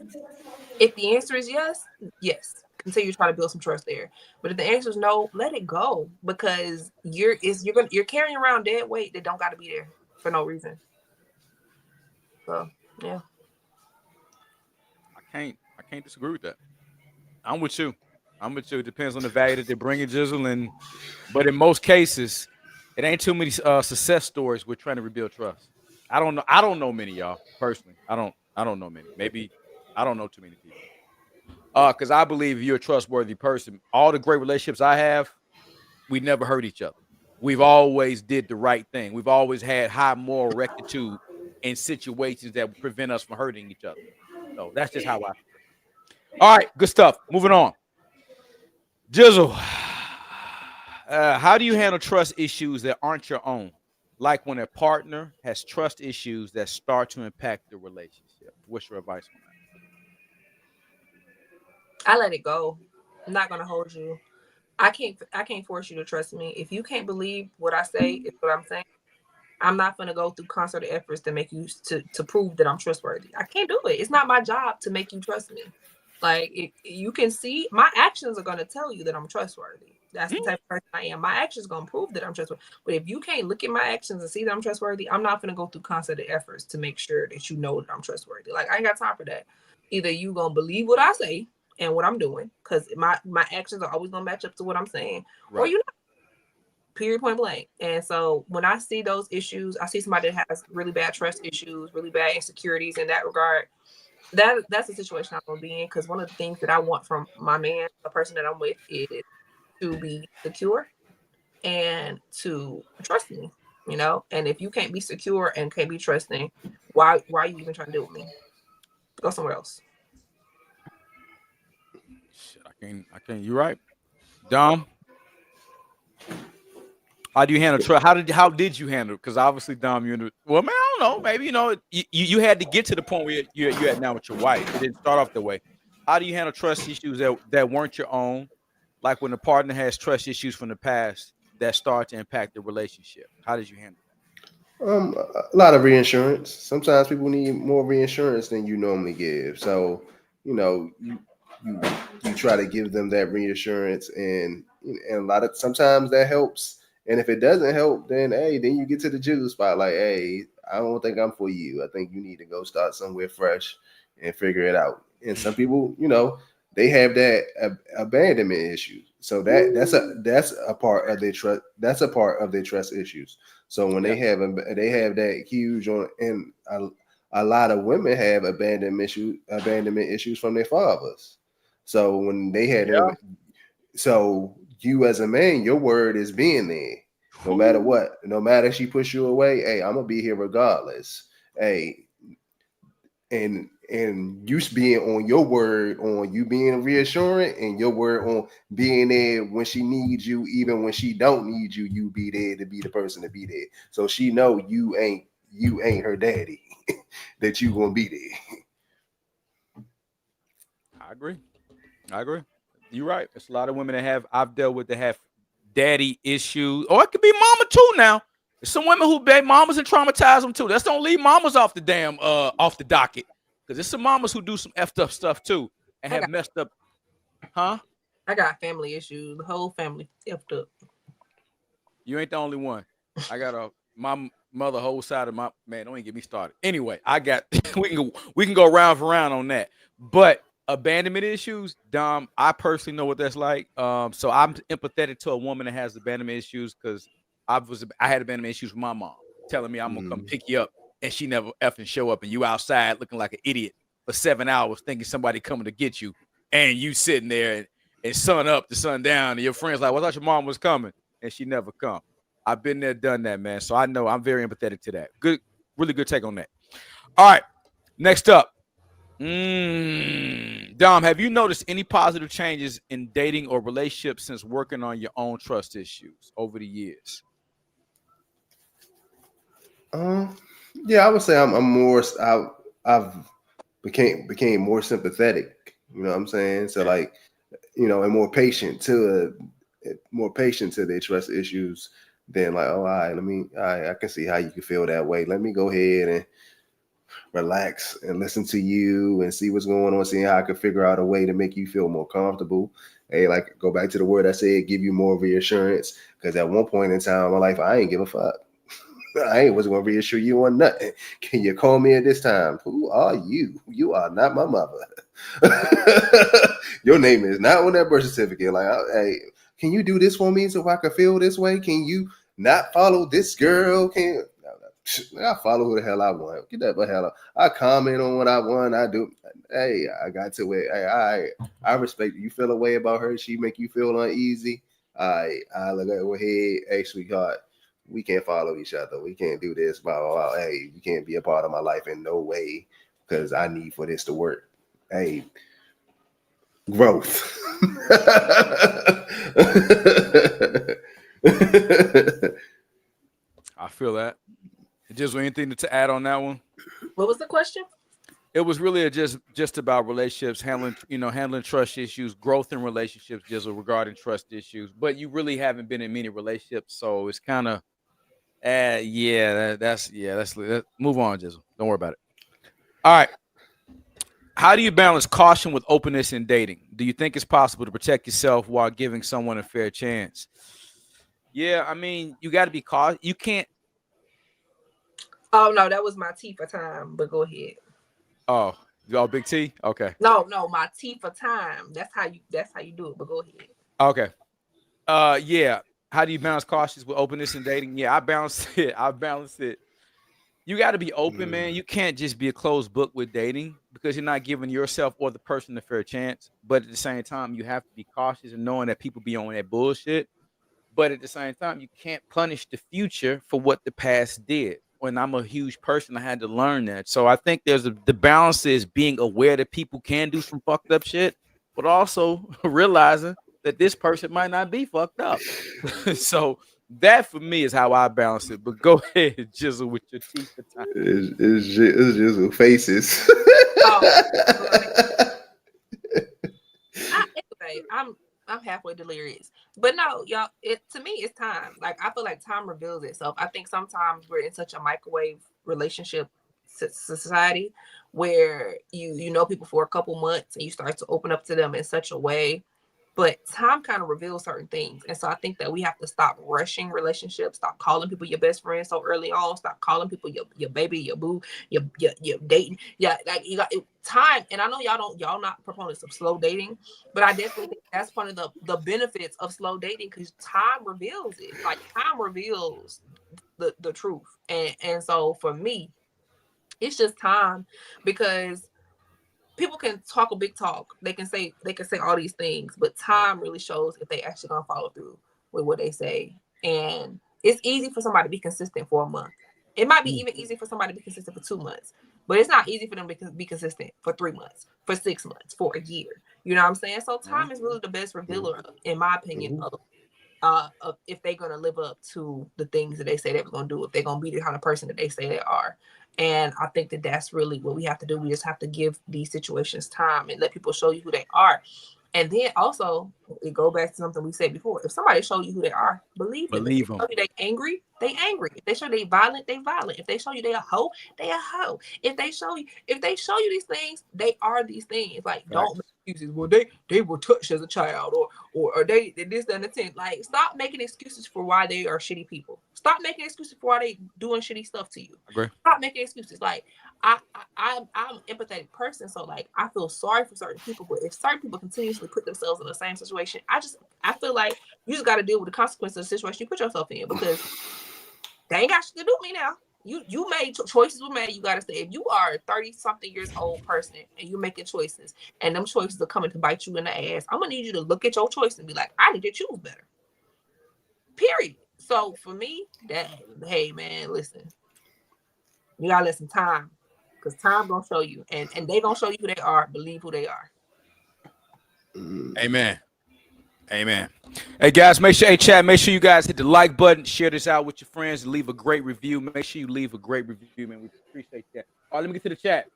S2: If the answer is yes, continue to try to build some trust there. But if the answer is no, let it go, because you're carrying around dead weight that don't got to be there for no reason. So yeah,
S1: I can't disagree with that. I'm with you. It depends on the value that they're bringing, Jizzle, but in most cases, it ain't too many success stories. We're trying to rebuild trust. I don't know. I don't know many, y'all. Personally, I don't know many. Maybe I don't know too many people. Because I believe you're a trustworthy person. All the great relationships I have, we never hurt each other. We've always did the right thing. We've always had high moral rectitude in situations that prevent us from hurting each other. So that's just how I feel. All right, good stuff. Moving on. Jizzle, how do you handle trust issues that aren't your own? Like when a partner has trust issues that start to impact the relationship. What's your advice on that?
S2: I let it go. I'm not gonna hold you. I can't force you to trust me. If you can't believe what I say is what I'm saying, I'm not gonna go through concerted efforts to make you to prove that I'm trustworthy. I can't do it. It's not my job to make you trust me. Like, you can see my actions are gonna tell you that I'm trustworthy. That's the type of person I am. My actions gonna prove that I'm trustworthy. But if you can't look at my actions and see that I'm trustworthy, I'm not gonna go through concerted efforts to make sure that you know that I'm trustworthy. Like I ain't got time for that. Either you gonna believe what I say and what I'm doing, because my actions are always gonna match up to what I'm saying, or you not. Period, point blank. And so when I see those issues, I see somebody that has really bad trust issues, really bad insecurities in that regard. That's the situation I'm gonna be in. Because one of the things that I want from my man, the person that I'm with, is to be secure and to trust me, you know. And if you can't be secure and can't be trusting, why are you even trying to deal with me? Go somewhere else.
S1: Shit, I can't. You're right, Dom. How do you handle trust? How did you handle? Because obviously, Dom, well, man, I don't know. Maybe you had to get to the point where you at now with your wife. It didn't start off that way. How do you handle trust issues that weren't your own? Like when the partner has trust issues from the past that start to impact the relationship. How did you handle
S3: A lot of reinsurance. Sometimes people need more reinsurance than you normally give. So, you know, you, you try to give them that reassurance, and a lot of sometimes that helps. And if it doesn't help, then hey, then you get to the juice spot. Like, hey, I don't think I'm for you. I think you need to go start somewhere fresh and figure it out. And some people, they have that abandonment issue. So that's a part of their trust. That's a part of their trust issues. So when
S1: that?
S3: they have that huge on, and a lot of women have abandonment issues from their fathers. So when they had
S1: Yeah.
S3: so you as a man, your word is being there, no matter what. No matter if she push you away, hey, I'm gonna be here regardless. Hey, and you being on your word, on you being reassuring, and your word on being there when she needs you, even when she don't need you, you be there to be the person to be there. So she know you ain't her daddy, that you gonna be there.
S1: I agree. I agree. You're right. It's a lot of women I've dealt with that have daddy issues, or it could be mama too. Now, there's some women who beg mamas and traumatize them too. Let's don't leave mamas off the damn off the docket, because there's some mamas who do some effed up stuff too and have messed up. Huh?
S2: I got family issues. The whole family effed up.
S1: You ain't the only one. I got my mother whole side of my man. Don't even get me started. Anyway, I got we can go round for round on that. But abandonment issues, Dom, I personally know what that's like. So I'm empathetic to a woman that has abandonment issues because I had abandonment issues with my mom, telling me I'm gonna come pick you up, and she never effing show up, and you outside looking like an idiot for 7 hours, thinking somebody coming to get you, and you sitting there and sun up to sun down, and your friends like, well, I thought your mom was coming, and she never come. I've been there, done that, man. So I know I'm very empathetic to that. Good, really good take on that. All right, next up. Dom, have you noticed any positive changes in dating or relationships since working on your own trust issues over the years?
S3: Yeah, I would say I'm more. I've became more sympathetic. You know what I'm saying? So like, and more patient to their trust issues than like, oh, all right, I can see how you can feel that way. Let me go ahead and relax and listen to you and see what's going on, see how I can figure out a way to make you feel more comfortable. Hey, like go back to the word I said, give you more reassurance. Because at one point in time in my life, I ain't give a fuck. I ain't was gonna reassure you on nothing. Can you call me at this time? Who are you? You are not my mother. Your name is not on that birth certificate. Like, hey, can you do this for me so I can feel this way? Can you not follow this girl? I follow who the hell I want. Get that the hell out. I comment on what I want. I do. Hey, I got to it. Hey, I respect you. Feel a way about her. She make you feel uneasy. I look at her head. Hey, sweetheart, we can't follow each other. We can't do this. Blah, blah, blah. Hey, you can't be a part of my life in no way because I need for this to work. Hey, growth.
S1: I feel that. Just anything to add on that one?
S2: What was the question?
S1: It was really just about relationships, handling trust issues, growth in relationships, just regarding trust issues. But you really haven't been in many relationships, so it's kind of, let's move on, Jizzle. Don't worry about it. All right, How do you balance caution with openness in dating? Do you think it's possible to protect yourself while giving someone a fair chance? Yeah, I mean, you got to be cautious. You can't.
S2: Oh no, that was my tea for time. But go ahead.
S1: Oh, you all big T? Okay.
S2: No, my tea for time. That's how you. That's how you do it. But go ahead.
S1: Okay. Yeah. How do you balance cautious with openness in dating? Yeah, I balance it. I balance it. You got to be open, man. You can't just be a closed book with dating because you're not giving yourself or the person a fair chance. But at the same time, you have to be cautious and knowing that people be on that bullshit. But at the same time, you can't punish the future for what the past did. When I'm a huge person, I had to learn that. So I think the balance is being aware that people can do some fucked up shit, but also realizing that this person might not be fucked up. So that for me is how I balance it. But go ahead, Jizzle, with your teeth for time.
S3: It's just with faces.
S2: Oh, anyway, I'm halfway delirious. But no, y'all, it to me it's time. Like I feel like time reveals itself. I think sometimes we're in such a microwave relationship society where you know people for a couple months and you start to open up to them in such a way, but time kind of reveals certain things. And so I think that we have to stop rushing relationships, stop calling people your best friend so early on, stop calling people your baby, your boo, your dating. Yeah, like you got time. And I know y'all not proponents of slow dating, but I definitely think that's one of the benefits of slow dating because time reveals it. Like time reveals the truth. And so for me, it's just time because people can talk a big talk. They can say all these things, but time really shows if they actually gonna follow through with what they say. And it's easy for somebody to be consistent for a month. It might be even easy for somebody to be consistent for 2 months, but it's not easy for them to be consistent for 3 months, for 6 months, for a year. You know what I'm saying? So time is really the best revealer, in my opinion, of if they're gonna live up to the things that they say they're gonna do, if they're gonna be the kind of person that they say they are. And I think that that's really what we have to do. We just have to give these situations time and let people show you who they are. And then also, it go back to something we said before. If somebody show you who they are, believe them. If they
S1: Believe them.
S2: show you they angry, they angry. If they show they violent, they violent. If they show you they a hoe, they a hoe. If they show you these things, they are these things. Like don't make excuses. Well, they were touched as a child, or they this that, and the thing. Like stop making excuses for why they are shitty people. Stop making excuses for why they doing shitty stuff to you.
S1: Agree.
S2: Stop making excuses. Like I'm an empathetic person, so like I feel sorry for certain people. But if certain people continuously put themselves in the same situation, I feel like you just got to deal with the consequences of the situation you put yourself in because they ain't got shit to do with me now. You made choices were made. You got to say if you are a 30-something years old person and you're making choices and them choices are coming to bite you in the ass, I'm gonna need you to look at your choice and be like, I need to choose better. Period. So for me, that hey man, listen, you gotta let some time because time gonna show you, and they gonna show you who they are. Believe who they are.
S1: Amen. Amen. Hey guys, make sure, hey chat, make sure you guys hit the like button, share this out with your friends, and leave a great review. Make sure you leave a great review, man. We appreciate that. All right, let me get to the chat.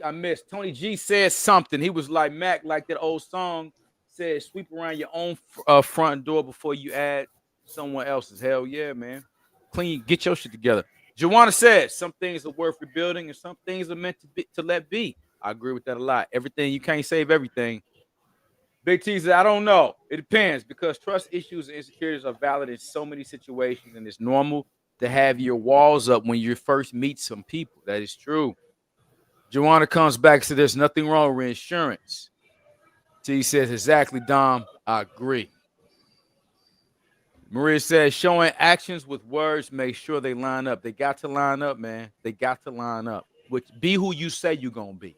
S1: I missed. Tony G said something. He was like Mac, like that old song said, sweep around your own front door before you add someone else's. Hell yeah, man. Clean, get your shit together. Joanna said some things are worth rebuilding and some things are meant to let be. I agree with that a lot. Everything, you can't save everything. Big T said, I don't know. It depends because trust issues and insecurities are valid in so many situations, and it's normal to have your walls up when you first meet some people. That is true. Joanna comes back and says, there's nothing wrong with insurance. T says, exactly, Dom. I agree. Maria says, showing actions with words, make sure they line up. They got to line up, man. They got to line up. Which be who you say you're going to be.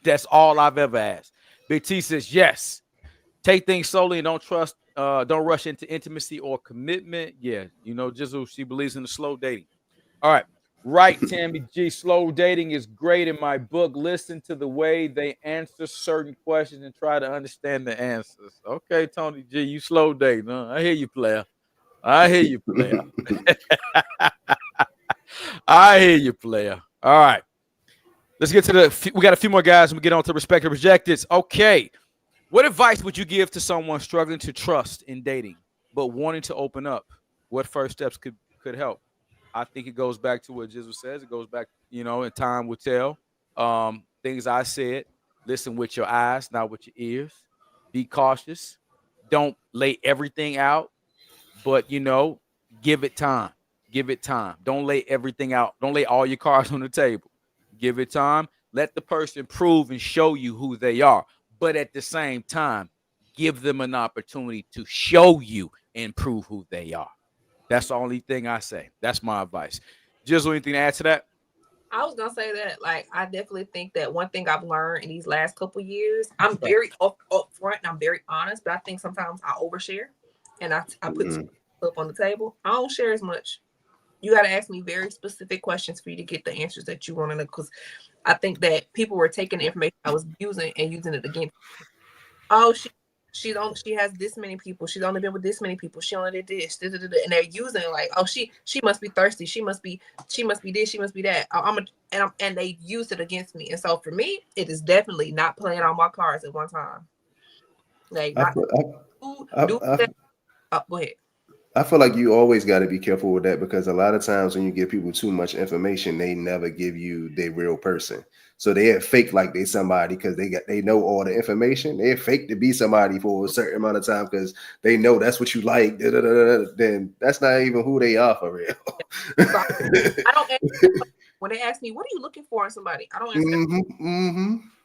S1: That's all I've ever asked. Big T says, yes. Take things slowly and don't rush into intimacy or commitment. Yeah, you know, Jizzle, she believes in the slow dating. All right. Right, Tami G. Slow dating is great in my book. Listen to the way they answer certain questions and try to understand the answers. Okay, Tony G, you slow dating, huh? I hear you, player. I hear you, player. I hear you, player. All right. Let's get to we got a few more guys and we get on to respected rejecteds. Okay. What advice would you give to someone struggling to trust in dating, but wanting to open up? What first steps could help? I think it goes back to what Jizzle says. It goes back, and time will tell. Things I said, Listen with your eyes, not with your ears. Be cautious. Don't lay everything out, but give it time. Give it time. Don't lay everything out. Don't lay all your cards on the table. Give it time. Let the person prove and show you who they are. But at the same time, give them an opportunity to show you and prove who they are. That's the only thing I say. That's my advice. Jizzle, anything to add to that?
S2: I was gonna say that, like, I definitely think that one thing I've learned in these last couple years, I'm very upfront and I'm very honest, but I think sometimes I overshare and I put stuff on the table. I don't share as much. You got to ask me very specific questions for you to get the answers that you want to know. Because I think that people were taking the information I was using and using it again. Oh, she has this many people. She's only been with this many people. She only did this, and they're using it like, oh, she must be thirsty. She must be this. She must be that. And they use it against me. And so for me, it is definitely not playing on my cards at one time. Like not do that. Oh, go ahead.
S3: I feel like you always got to be careful with that because a lot of times when you give people too much information, they never give you their real person. So they fake like they somebody because they know all the information. They're fake to be somebody for a certain amount of time because they know that's what you like. Then that's not even who they are for real.
S2: So I don't answer, when they ask me, what are you looking for in somebody? I don't answer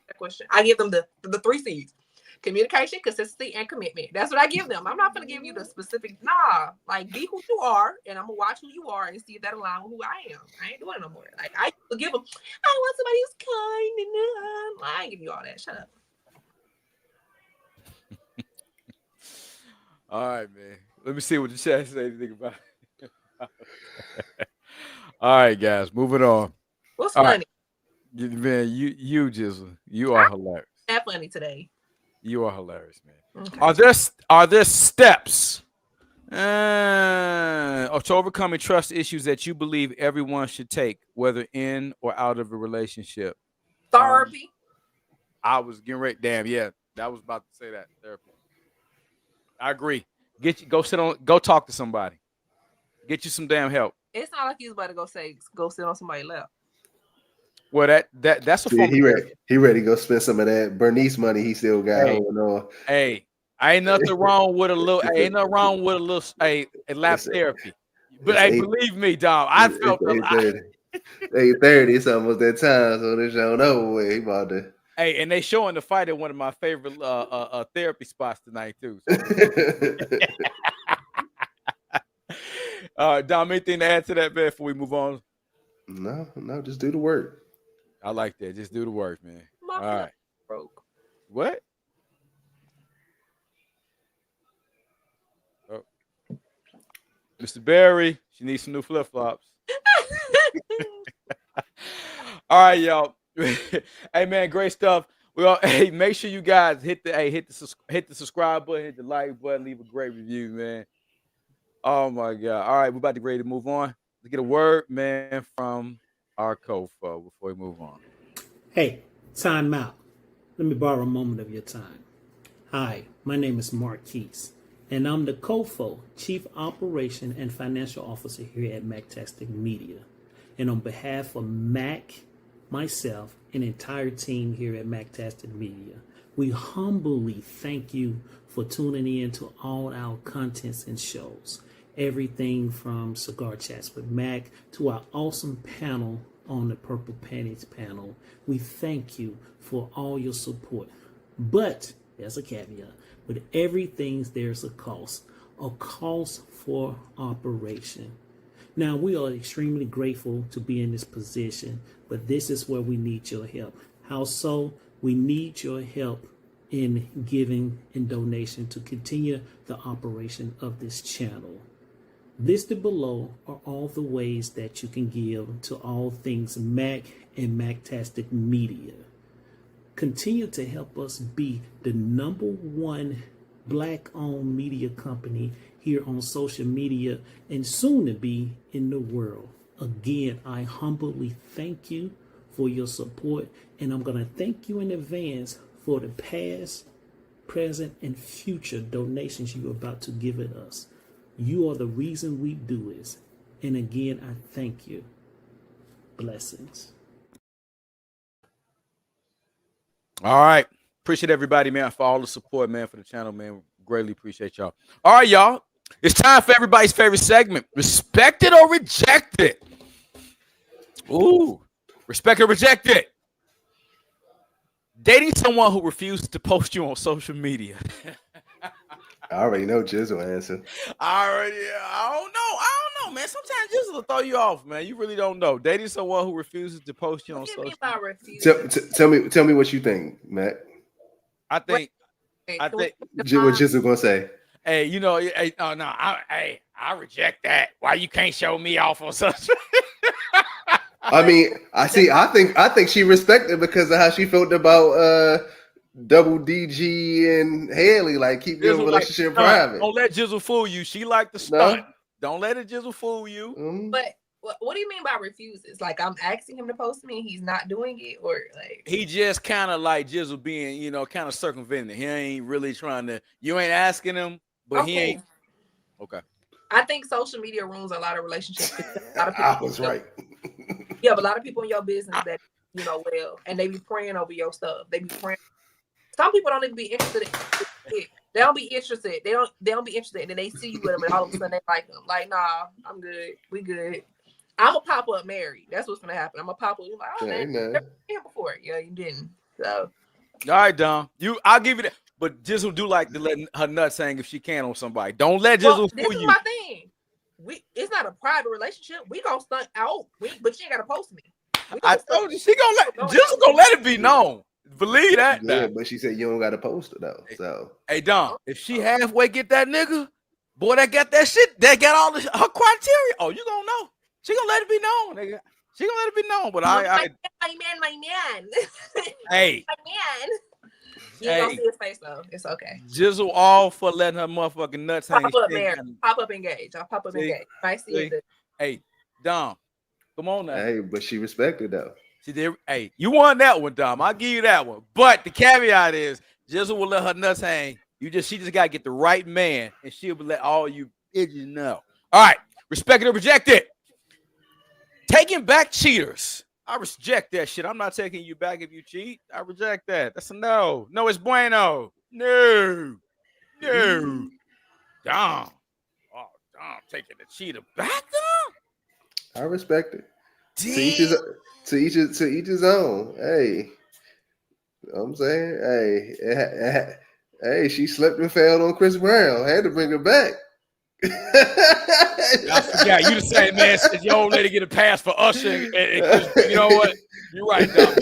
S2: that question. I give them the 3 C's. Communication, consistency, and commitment. That's what I give them. I'm not going to give you the specific, like be who you are, and I'm going to watch who you are and see if that aligns with who I am. I ain't doing it no more. Like, I give them, I want somebody who's kind and I ain't give you all that. Shut up.
S1: All right, man. Let me see what the chat say anything about it. All right, guys, moving on.
S2: What's funny?
S1: Right. Man, you Jizzle, you are hilarious.
S2: That funny today.
S1: You are hilarious, man. Okay. Are there steps to overcoming trust issues that you believe everyone should take, whether in or out of a relationship?
S2: Therapy.
S1: I was getting ready. Damn, yeah, I was about to say that. Therapy. I agree. Go talk to somebody. Get you some damn help.
S2: It's not like you was about to go sit on somebody's lap.
S1: Well, that's a form.
S3: He ready to go spend some of that Bernice money he still got holding on.
S1: Hey, ain't nothing wrong with a little. Ain't nothing wrong with a little a lap therapy. But hey, believe me, dog, I felt
S3: 8:30. It's almost that time, so this don't know where he about to.
S1: Hey, and they showing the fight at one of my favorite therapy spots tonight too. So. Dom, anything to add to that, man, before we move on?
S3: No, just do the work.
S1: I like that. Just do the work, man.
S2: My
S1: all right.
S2: Broke.
S1: What? Oh. Mr. Barry, she needs some new flip flops. All right, y'all. Hey, man, great stuff. Well, hey, make sure you guys hit the subscribe button, hit the like button, leave a great review, man. Oh my God! All right, we're about to ready to move on. Let's get a word, man, from our co-fo before we move on.
S4: Hey, time out. Let me borrow a moment of your time. Hi, my name is Marquise, and I'm the COFO, Chief Operation and Financial Officer here at MacTastic Media. And on behalf of Mac, myself, and entire team here at MacTastic Media, we humbly thank you for tuning in to all our contents and shows. Everything from Cigar Chats with Mac to our awesome panel on the Purple Panties panel. We thank you for all your support. But there's a caveat. With everything, there's a cost for operation. Now, we are extremely grateful to be in this position, but this is where we need your help. How so? We need your help in giving and donation to continue the operation of this channel. Listed below are all the ways that you can give to all things Mac and MacTastic Media. Continue to help us be the #1 Black-owned media company here on social media and soon to be in the world. Again, I humbly thank you for your support, and I'm going to thank you in advance for the past, present, and future donations you're about to give it us. You are the reason we do this. And again, I thank you. Blessings.
S1: All right. Appreciate everybody, man, for all the support, man, for the channel, man. Greatly appreciate y'all. All right, y'all. It's time for everybody's favorite segment. Respect it or reject it. Ooh. Respect or reject it. Dating someone who refuses to post you on social media.
S3: I already know Jizzle answer.
S1: I don't know, man. Sometimes Jizzle will throw you off, man. You really don't know. Dating someone who refuses to post you on
S2: What do you mean
S1: social
S2: by
S1: media.
S2: refuse?
S3: Tell me what you think, Matt.
S1: I think
S2: Can we
S3: What
S2: define-
S3: Jizzle gonna say?
S1: hey, you know, hey, oh no, I reject that. Why you can't show me off on social?
S3: I mean, I think she respected because of how she felt about Double DG and Haley. Like, keep your
S1: Jizzle
S3: relationship
S1: like,
S3: private.
S1: don't let Jizzle fool you. She like the stunt. Don't let it Jizzle fool you.
S2: But what do you mean by refuses? Like I'm asking him to post me and he's not doing it, or like
S1: He just kind of like Jizzle being, you know, kind of circumventing. He ain't really trying to. You ain't asking him, but he ain't. Okay.
S2: I think social media ruins a lot of relationships. A lot of
S3: I
S2: people,
S3: was right.
S2: you have a lot of people in your business that you know well, and they be praying over your stuff. They be praying. Some people don't even be interested in it. They don't be interested. They don't be interested. And then they see you with them, and all of a sudden they like them. Like, nah, I'm good. We good. I'm a pop up married. That's what's gonna happen. I'm a pop up. You're like, oh man, never been here before. Yeah, you didn't. So
S1: All right, Dom. I'll give you that. But Jizzle do like to let her nuts hang if she can on somebody. Don't let Jizzle
S2: this
S1: fool
S2: is
S1: you.
S2: my thing. It's not a private relationship. We gonna stunt out. But you ain't gotta post me.
S1: I told you she gonna let Jizzle gonna let it be known. Believe that.
S3: Yeah,
S1: now.
S3: but she said you don't got to post it though. So
S1: Hey Dom, if she halfway get that nigga, boy, that got that shit, that got all her criteria. Oh, you gonna know. She gonna let it be known, nigga. She gonna let it be known. But
S2: my man.
S1: Hey,
S2: my man. You ain't gonna see his face though. It's okay.
S1: Jizzle all for letting her motherfucking nuts hang.
S2: Pop up married. Pop up engaged. I'll pop up engaged. I see it.
S1: Hey, Dom, come on now.
S3: hey, but she respected though.
S1: She did. Hey, you won that one, Dom. I'll give you that one. But the caveat is Jizzle will let her nuts hang. She just gotta get the right man, and she'll let all you idiots know. All right, respect it or reject it. Taking back cheaters. I reject that shit. I'm not taking you back if you cheat. I reject that. That's a no. No, it's bueno. No. Dom. Oh, Dom taking the cheater back, Dom?
S3: I respect it.
S1: Damn.
S3: To each his own. Hey, you know what I'm saying, hey, she slipped and fell on Chris Brown. Had to bring her back.
S1: I forgot you the same man. Said your old lady get a pass for Usher. And you know what? You're right, Dom.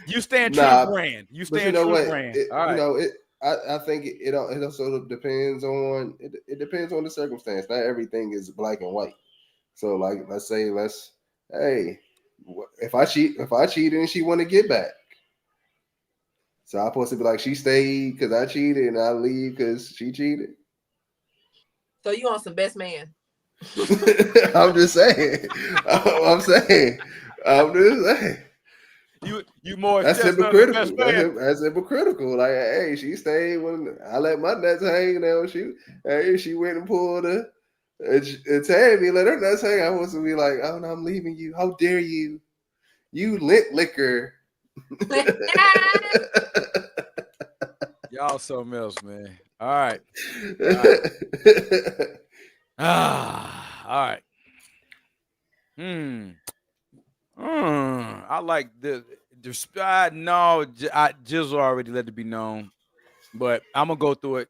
S1: You stand true brand. You stand true brand. All right.
S3: You know it. I think it also depends on it depends on the circumstance. Not everything is black and white. So like let's say hey, if I cheated and she want to get back, so I'm supposed to be like she stayed because I cheated and I leave because she cheated.
S2: So you on some best man?
S3: I'm just saying. I'm just saying.
S1: You more
S3: that's hypocritical. That's hypocritical. Like, hey, she stayed when I let my nuts hang. Now she went and pulled her. And Tammy let her nuts hang. I was to be like, oh no, I'm leaving you. How dare you? You lint liquor.
S1: Y'all something else, man. All right. All right. I like the no, Jizzle already let it be known, but I'm gonna go through it.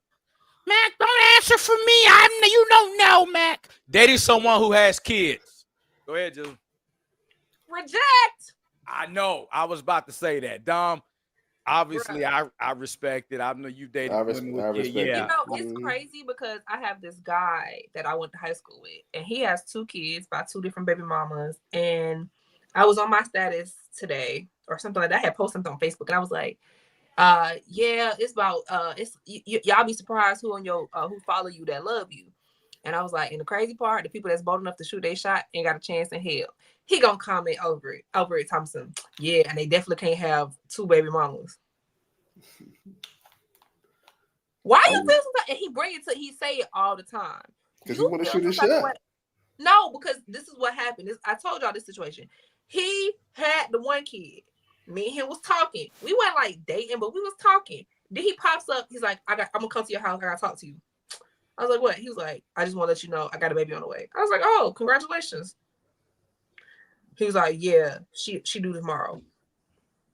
S1: Mac, don't answer for me. You don't know, Mac. Dating someone who has kids. Go ahead, Jizzle.
S2: Reject.
S1: I know. I was about to say that, Dom. Obviously, I respect it. I know you dated women with kids. Yeah.
S2: You know, it's crazy because I have this guy that I went to high school with, and he has 2 kids by 2 different baby mamas. And I was on my status today or something like that. I had posted something on Facebook, and I was like, yeah, it's about y'all be surprised who on your who follow you that love you. And I was like, and the crazy part, the people that's bold enough to shoot their shot ain't got a chance in hell. He gonna comment over it, Thompson. Yeah, and they definitely can't have 2 baby mamas. Why you feel something? And he bring it to, he say it all the time.
S3: Because you want to shoot his shot.
S2: No, because this is what happened. I told y'all this situation. He had the one kid. Me and him was talking. We weren't like dating, but we was talking. Then he pops up. He's like, I'm gonna come to your house. I gotta talk to you. I was like, what? He was like, I just want to let you know I got a baby on the way. I was like, oh, congratulations. He was like, yeah, she due tomorrow.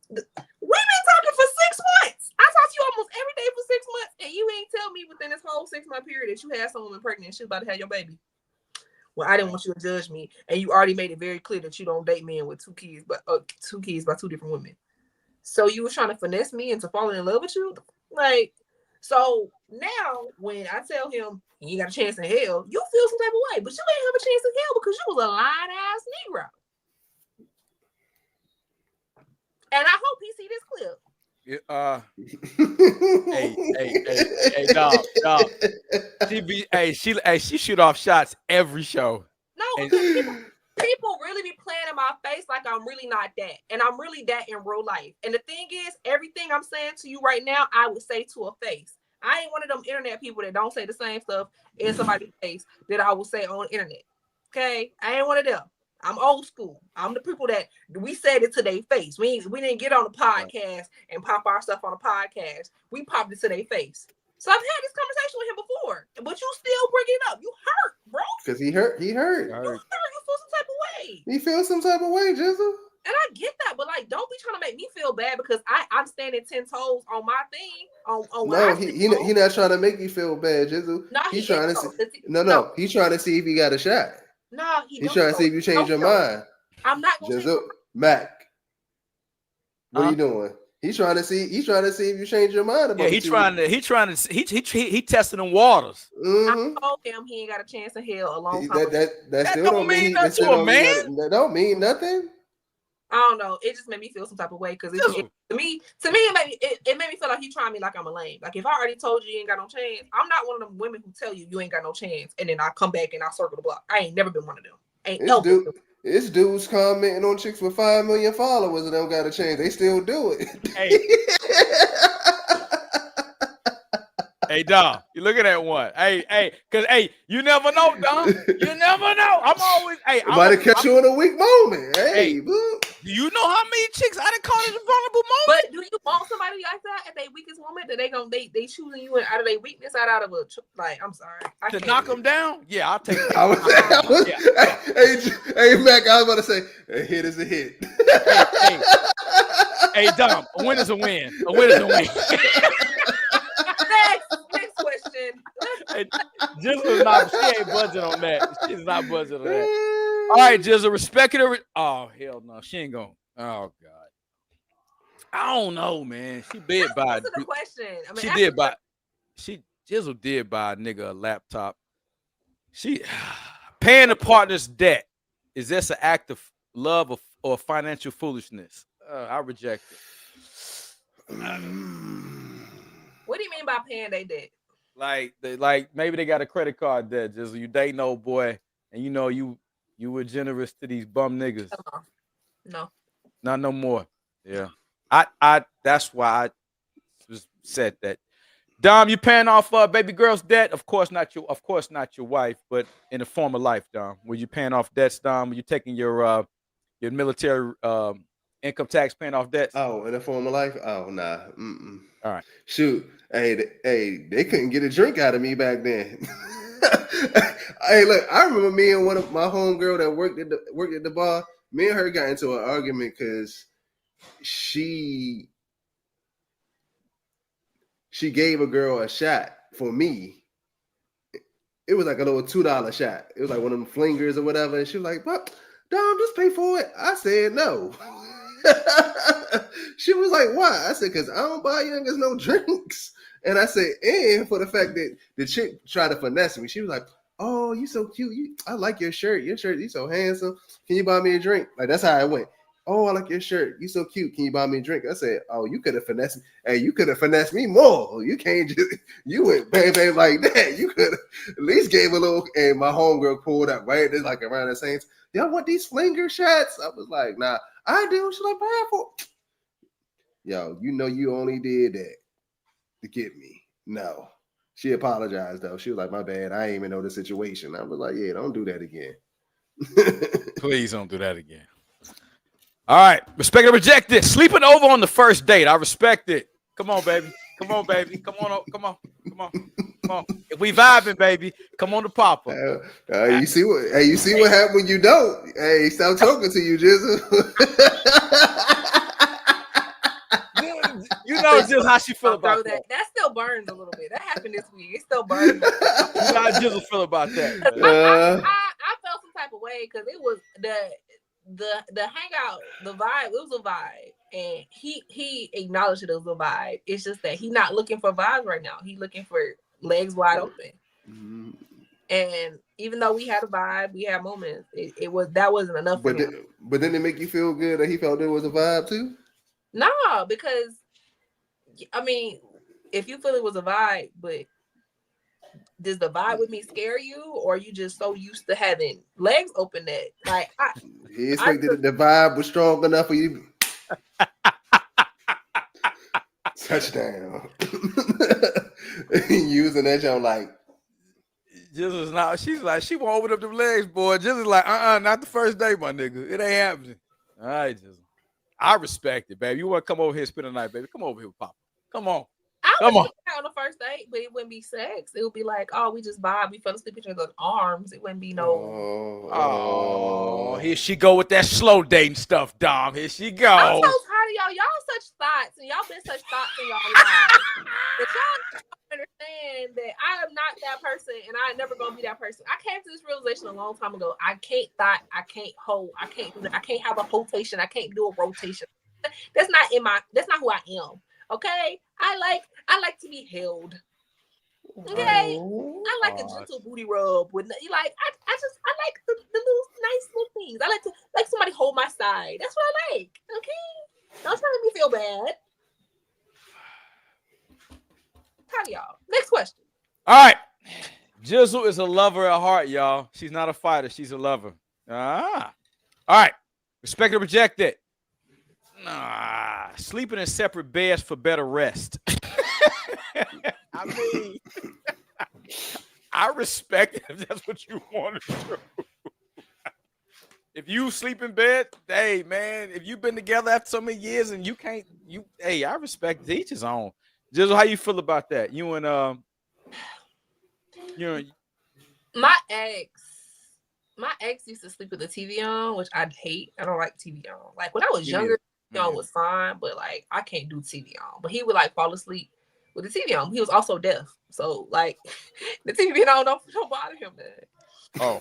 S2: We've been talking for 6 months. I talked to you almost every day for 6 months, and you ain't tell me within this whole 6-month period that you had someone pregnant and she was about to have your baby. Well, I didn't want you to judge me, and you already made it very clear that you don't date men with 2 kids, but 2 kids by 2 different women. So you were trying to finesse me into falling in love with you, like. So now, when I tell him he ain't got a chance in hell, you feel some type of way, but you ain't have a chance in hell because you was a lying ass Negro. And I hope he see this clip.
S1: Hey, dog. She shoot off shots every show.
S2: No, because people really be playing in my face like I'm really not that. And I'm really that in real life. And the thing is, everything I'm saying to you right now, I would say to a face. I ain't one of them internet people that don't say the same stuff in somebody's face that I will say on the internet. Okay? I ain't one of them. I'm old school. I'm the people that we said it to their face. We didn't get on the podcast and pop our stuff on the podcast. We popped it to their face. So I've had this conversation with him before, but you still bring it up. You hurt, bro.
S3: Because he hurt.
S2: You hurt. You feel some type of way.
S3: He feels some type of way, Jizzle.
S2: And I get that, but like, don't be trying to make me feel bad because I'm standing 10 toes on my thing.
S3: No, he not trying to make you feel bad, Jizzle.
S2: No,
S3: he's trying to see. No, he's trying to see if you got a shot.
S2: No,
S3: he's trying to see if you change your mind.
S2: I'm not gonna
S3: Jizzle, Mac. What are you doing? He's trying to see. He's trying to see if you change your mind about.
S1: Yeah, he testing the waters.
S3: Mm-hmm.
S2: I told him he ain't got a chance in hell a long time.
S3: That still don't mean nothing to a man. That don't mean nothing.
S2: I don't know. It just made me feel some type of way because to me, it made me feel like he trying me like I'm a lame. Like if I already told you ain't got no chance, I'm not one of them women who tell you ain't got no chance, and then I come back and I circle the block. I ain't never been one of them.
S3: It's dudes commenting on chicks with 5 million followers and don't got a chance. They still do it.
S1: Hey. Hey, Dom, you look at that one. Hey, because, you never know, Dom. You never know. I'm always,
S3: might have catch you in a weak moment. Hey,
S1: do you know how many chicks I done caught in a vulnerable moment?
S2: But do you want somebody like that at their weakest moment that they choosing you out of their weakness, out of a, like, I'm sorry.
S1: To knock them down? Yeah, I'll take it.
S3: Hey, Mac, I was about to say, a hit is a hit.
S1: Hey, Dom, a win is a win. A win is a win.
S2: Next question.
S1: Jizzle she ain't buzzing on that. She's not buzzing on that. All right, Jizzle, respect it. Oh, hell no. She ain't going. Oh, God. I don't know, man. She did buy.
S2: That's the question. I mean,
S1: Jizzle did buy a nigga a laptop. She paying the partner's debt. Is this an act of love or financial foolishness? I reject it.
S2: What do you mean by paying their debt?
S1: Like maybe they got a credit card debt. Just you dating old boy, and you know you were generous to these bum niggas.
S2: No,
S1: not no more. Yeah, I that's why I just said that. Dom, you paying off baby girl's debt? Of course not your wife, but in the form of life, Dom. Were you paying off debts, Dom? Were you taking your military income tax paying off debts?
S3: Oh, in the form of life? Oh, nah. Mm-mm.
S1: All right.
S3: Shoot. Hey, they couldn't get a drink out of me back then. Hey, look, I remember me and one of my homegirl that worked at the bar. Me and her got into an argument because she gave a girl a shot for me. It was like a little $2 shot. It was like one of them flingers or whatever. And she was like, "But Dom, just pay for it." I said no. She was like, "Why?" I said, "Because I don't buy youngers no drinks." And I said, and for the fact that the chick tried to finesse me, she was like, "Oh, you so cute. I like your shirt. Your shirt, you so handsome. Can you buy me a drink?" Like that's how it went. "Oh, I like your shirt. You so cute. Can you buy me a drink?" I said, "Oh, you could have finessed me. Hey, you could have finessed me more. You can't just, you went bang like that. You could have at least gave a little." And my homegirl pulled up right there, like around the same. "Y'all want these flinger shots?" I was like, "Nah, I do." She's like, "Powerful." Yo, you know you only did that to get me. No. She apologized though. She was like, "My bad. I ain't even know the situation." I was like, "Yeah, don't do that again."
S1: Please don't do that again. All right, respect and reject it. Sleeping over on the first date. I respect it. Come on, baby. Come on, baby. Come on, come on, come on, come on. If we vibing, baby, come on to Papa.
S3: You see what? Hey, you see what happened when you don't? Hey, stop talking to you, Jizzle.
S1: You know just how she feel about
S2: that. That still burns a little bit. That happened this week. It still burns.
S1: You know how Jizzle feel about that.
S2: I felt some type of way because it was the hangout, the vibe. It was a vibe, and he acknowledged it was a vibe. It's just that he's not looking for vibes right now. He's looking for legs wide open.
S3: Mm-hmm.
S2: And even though we had a vibe, we had moments. That wasn't enough.
S3: But didn't it make you feel good that he felt there was a vibe too?
S2: No, because I mean, if you feel it was a vibe, but does the vibe with me scare you, or are you just so used to having legs open that like
S3: he expected the vibe was strong enough for you? Touchdown. Using that joke like
S1: Jizzle's not. She's like she won't open up them legs, boy. Jizzle's like not the first day, my nigga. It ain't happening. All right, Jizzle. I respect it, baby. You want to come over here and spend the night, baby? Come over here with Papa. Come on.
S2: Come on the first date, but it wouldn't be sex. It would be like, oh, we just vibe. We fell asleep in each other's arms. It wouldn't be no.
S1: Oh, here she go with that slow dating stuff, Dom. Here she go.
S2: I'm so tired of y'all. Y'all such thoughts, and y'all been such thoughts in y'all lives. But y'all don't understand that I am not that person, and I'm never gonna be that person. I came to this realization a long time ago. I can't thought. I can't hold. I can't do that. I can't have a rotation. I can't do a rotation. That's not who I am. Okay, I like to be held. Okay, I like a gentle booty rub with I like the little nice little things. I like somebody hold my side. That's what I like. Okay, don't try to make me feel bad. How y'all? Next question.
S1: All right, Jizzle is a lover at heart, y'all. She's not a fighter. She's a lover. All right, respect or reject it. Sleeping in separate beds for better rest. I mean, I respect it if that's what you want to do. If you sleep in bed, hey man, if you've been together after so many years and you can't, I respect each his own. Jizzle, how you feel about that? You and
S2: my ex used to sleep with the TV on, which I hate. I don't like TV on. Like when I was younger. On was fine, but like I can't do TV on. But he would like fall asleep with the TV on. He was also deaf, so like the TV on don't bother him. Man.
S1: Oh,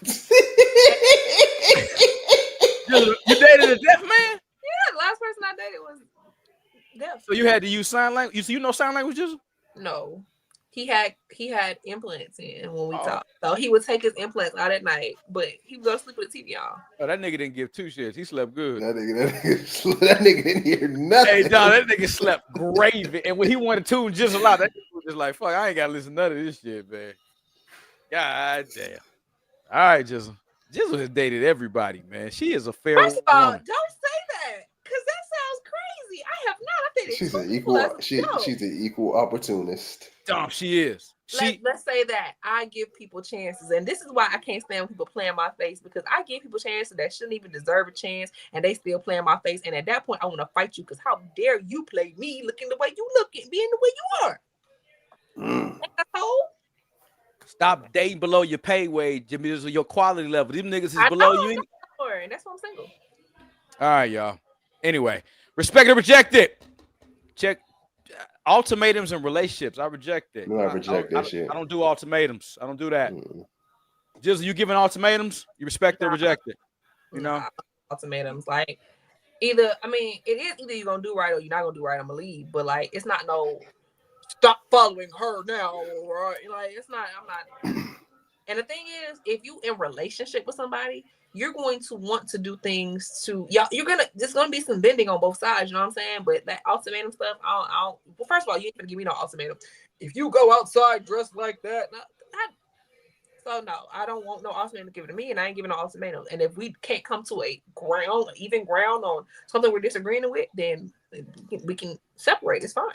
S1: you dated a deaf man?
S2: Yeah, the last person I dated was deaf.
S1: So you had to use sign language. You know sign language, Jizzle?
S2: No. He had implants in when we talked. So he would take his implants out at night, but he would go to sleep with the TV on.
S1: Oh, that nigga didn't give two shits. He slept good.
S3: That nigga didn't hear nothing.
S1: Hey, dog, that nigga slept gravy. And when he wanted to tune just a lot, that nigga was just like, fuck, I ain't got to listen to none of this shit, man. God damn. All right, Jizzle. Jizzle has dated everybody, man. She is a fair woman.
S2: First of all, don't say that, because that sounds crazy. I have not. I dated
S3: she's an equal opportunist.
S1: Dumb, she is.
S2: Let's say that I give people chances, and this is why I can't stand when people play in my face, because I give people chances that shouldn't even deserve a chance, and they still play in my face. And at that point, I want to fight you, because how dare you play me looking the way you look and being the way you are?
S1: Stop dating below your pay wage, Jimmy. This is your quality level. These niggas is below you.
S2: And that's why I'm single.
S1: All right, y'all. Anyway, respect or reject it. Check. Ultimatums in relationships, I reject it.
S3: No, I reject that shit.
S1: I don't do ultimatums. I don't do that. Jizzle, you giving ultimatums? You respect or reject it? You know,
S2: ultimatums like either. I mean, it is either you're gonna do right or you're not gonna do right. I'm gonna leave, but like it's not no stop following her now, right? Like it's not. I'm not. And the thing is, if you in relationship with somebody, you're going to want to do things to y'all. There's gonna be some bending on both sides. You know what I'm saying? But that ultimatum stuff, I don't. Well, first of all, you ain't gonna give me no ultimatum. If you go outside dressed like that, so no, I don't want no ultimatum to give it to me, and I ain't giving no ultimatum. And if we can't come to a even ground on something we're disagreeing with, then we can separate. It's fine.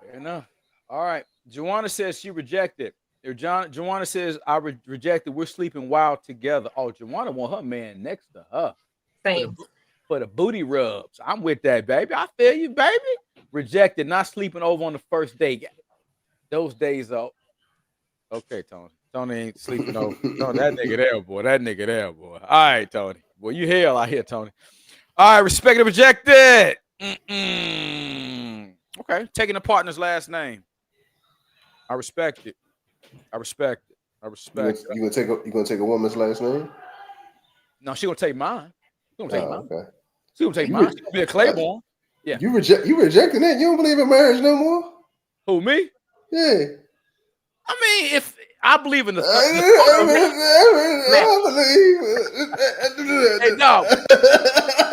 S1: Fair enough. All right. Joanna says she rejected. Joanna says I rejected. We're sleeping wild together. Oh, Joanna want her man next to her.
S2: Same.
S1: For the booty rubs. I'm with that, baby. I feel you, baby. Rejected, not sleeping over on the first date. Those days are okay, Tony. Tony ain't sleeping over. Tony, that nigga there, boy. That nigga there, boy. All right, Tony. Boy, you hell out here, Tony. All right, respect and rejected. Okay, taking the partner's last name. I respect it. I respect it. I respect it.
S3: You gonna take a woman's last name?
S1: No, she gonna take mine. She gonna take mine.
S3: Okay.
S1: She gonna take mine. She gonna be a Claiborne. Yeah.
S3: You rejecting that? You don't believe in marriage no more?
S1: Who, me?
S3: Yeah.
S1: I mean, if I believe in the hey, no,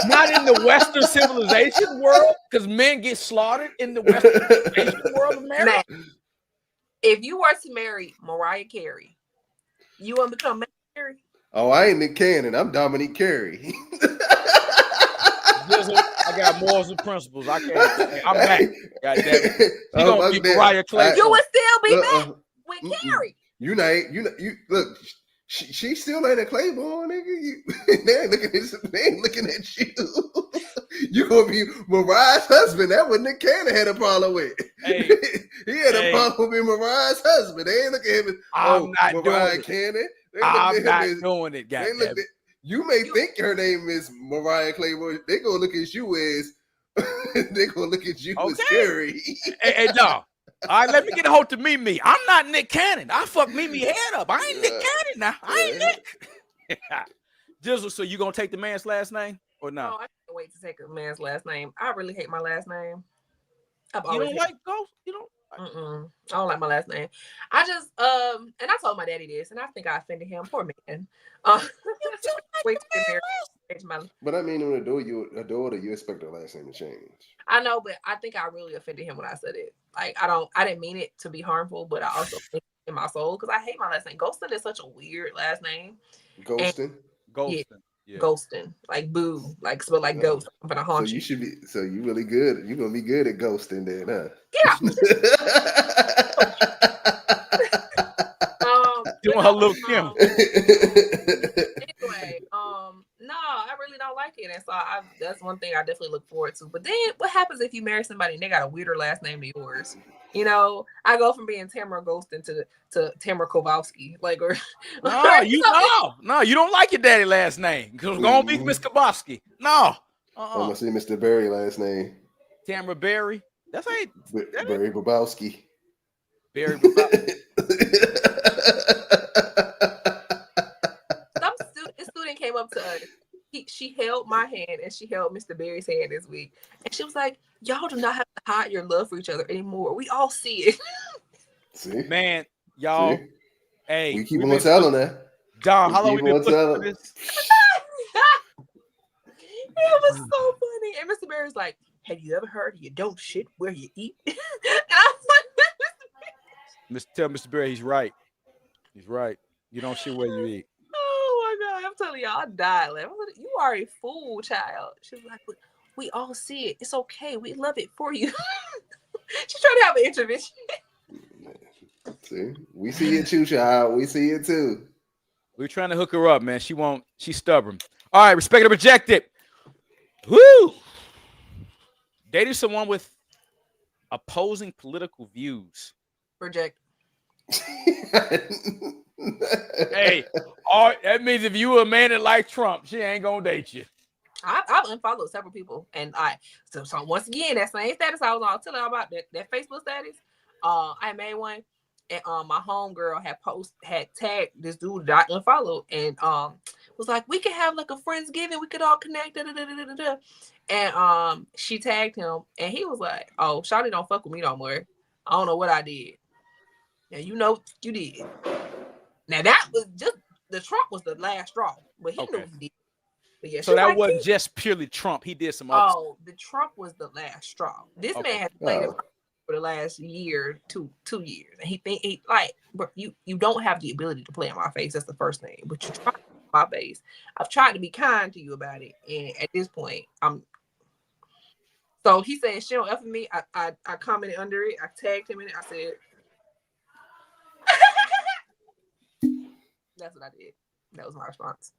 S1: not in the Western civilization world, because men get slaughtered in the Western civilization world of marriage.
S2: If you were to marry Mariah Carey, you want to become Carey?
S3: Oh, I ain't Nick Cannon. I'm Dominique Carey.
S1: I got morals and principles. I can't. I'm back. God damn it. She gonna be Mariah Clay.
S2: You would still be back with Carey.
S3: You look. She still ain't a Claiborne, nigga. They ain't looking at you. You gonna be Mariah's husband. That what Nick Cannon had a problem with.
S1: Hey,
S3: he had a problem with Mariah's husband. They ain't looking at him as Mariah Cannon.
S1: I'm not doing it, guys.
S3: You may think her name is Mariah Claiborne. They gonna look at you as as Carey.
S1: Hey, no. All right, let me get a hold to Mimi. I'm not Nick Cannon. I fuck Mimi head up. I ain't Nick Cannon now. I ain't Nick. Jizzle, so you gonna take the man's last name or no?
S2: No, I can't wait to take a man's last name. I really hate my last name.
S1: You don't like Ghost? You don't?
S2: I don't like my last name. I just and I told my daddy this, and I think I offended him. Poor man. Wait to get married.
S3: But I mean, when a daughter, you expect her last name to change.
S2: I know, but I think I really offended him when I said it. Like I didn't mean it to be harmful, but I also think in my soul because I hate my last name. Ghostin is such a weird last name.
S3: Ghostin.
S2: Yeah. Ghostin, like boo, like spell like ghost. I'm gonna haunt you.
S3: So you really good. You're gonna be good at ghosting then, huh?
S2: Yeah.
S1: Doing her little Kim.
S2: Anyway, no, I really don't like it, and so that's one thing I definitely look forward to. But then, what happens if you marry somebody and they got a weirder last name than yours? You know, I go from being Tamara Ghostin to Tamara Kowalski, like or
S1: you don't like your daddy last name because it's gonna be Miss Kowalski. No,
S3: I'm gonna see Mr. Berry last name.
S1: Tamara Berry. That's ain't
S3: Berry Bobowski.
S1: Berry Bobowski.
S2: This student came up to us. She held my hand and she held Mr. Berry's hand this week, and she was like, "Y'all do not have to hide your love for each other anymore. We all see it."
S3: See,
S1: man, y'all.
S3: See?
S1: Hey,
S3: we keep on telling that.
S1: Don, how long we been pushing this?
S2: It was so funny. And Mr. Berry's like, "Have you ever heard you don't shit where you eat?" And I was like,
S1: Tell Mr. Berry he's right. He's right. You don't shit where you eat.
S2: Oh my God, I'm telling y'all, I died. Like, you are a fool, child. She was like, we all see it. It's okay. We love it for you. She's trying to have an intervention.
S3: See, we see it too, child. We see it too.
S1: We're trying to hook her up, man. She won't. She's stubborn. All right, respect or reject it. Woo! Dating someone with opposing political views.
S2: Reject.
S1: Hey, that means if you were a man that likes Trump, she ain't gonna date you.
S2: I've unfollowed several people, and so once again that same status I was on telling you about that Facebook status. I made one, and my homegirl had tagged this dude that I unfollowed, and was like, we could have like a Friendsgiving, we could all connect, and she tagged him, and he was like, "Oh, Shawty don't fuck with me no more. I don't know what I did." Yeah, you know you did. Now that was just the Trump was the last straw, but he knew he did. But yeah,
S1: so that wasn't just purely Trump. He did some other stuff.
S2: The Trump was the last straw. This man has played it for the last year, two years, and he like, bro, you don't have the ability to play in my face. That's the first thing. But you try my face. I've tried to be kind to you about it, and at this point, I'm. So he said she don't F with me. I commented under it. I tagged him in it. I said. That's what I did. That was my response.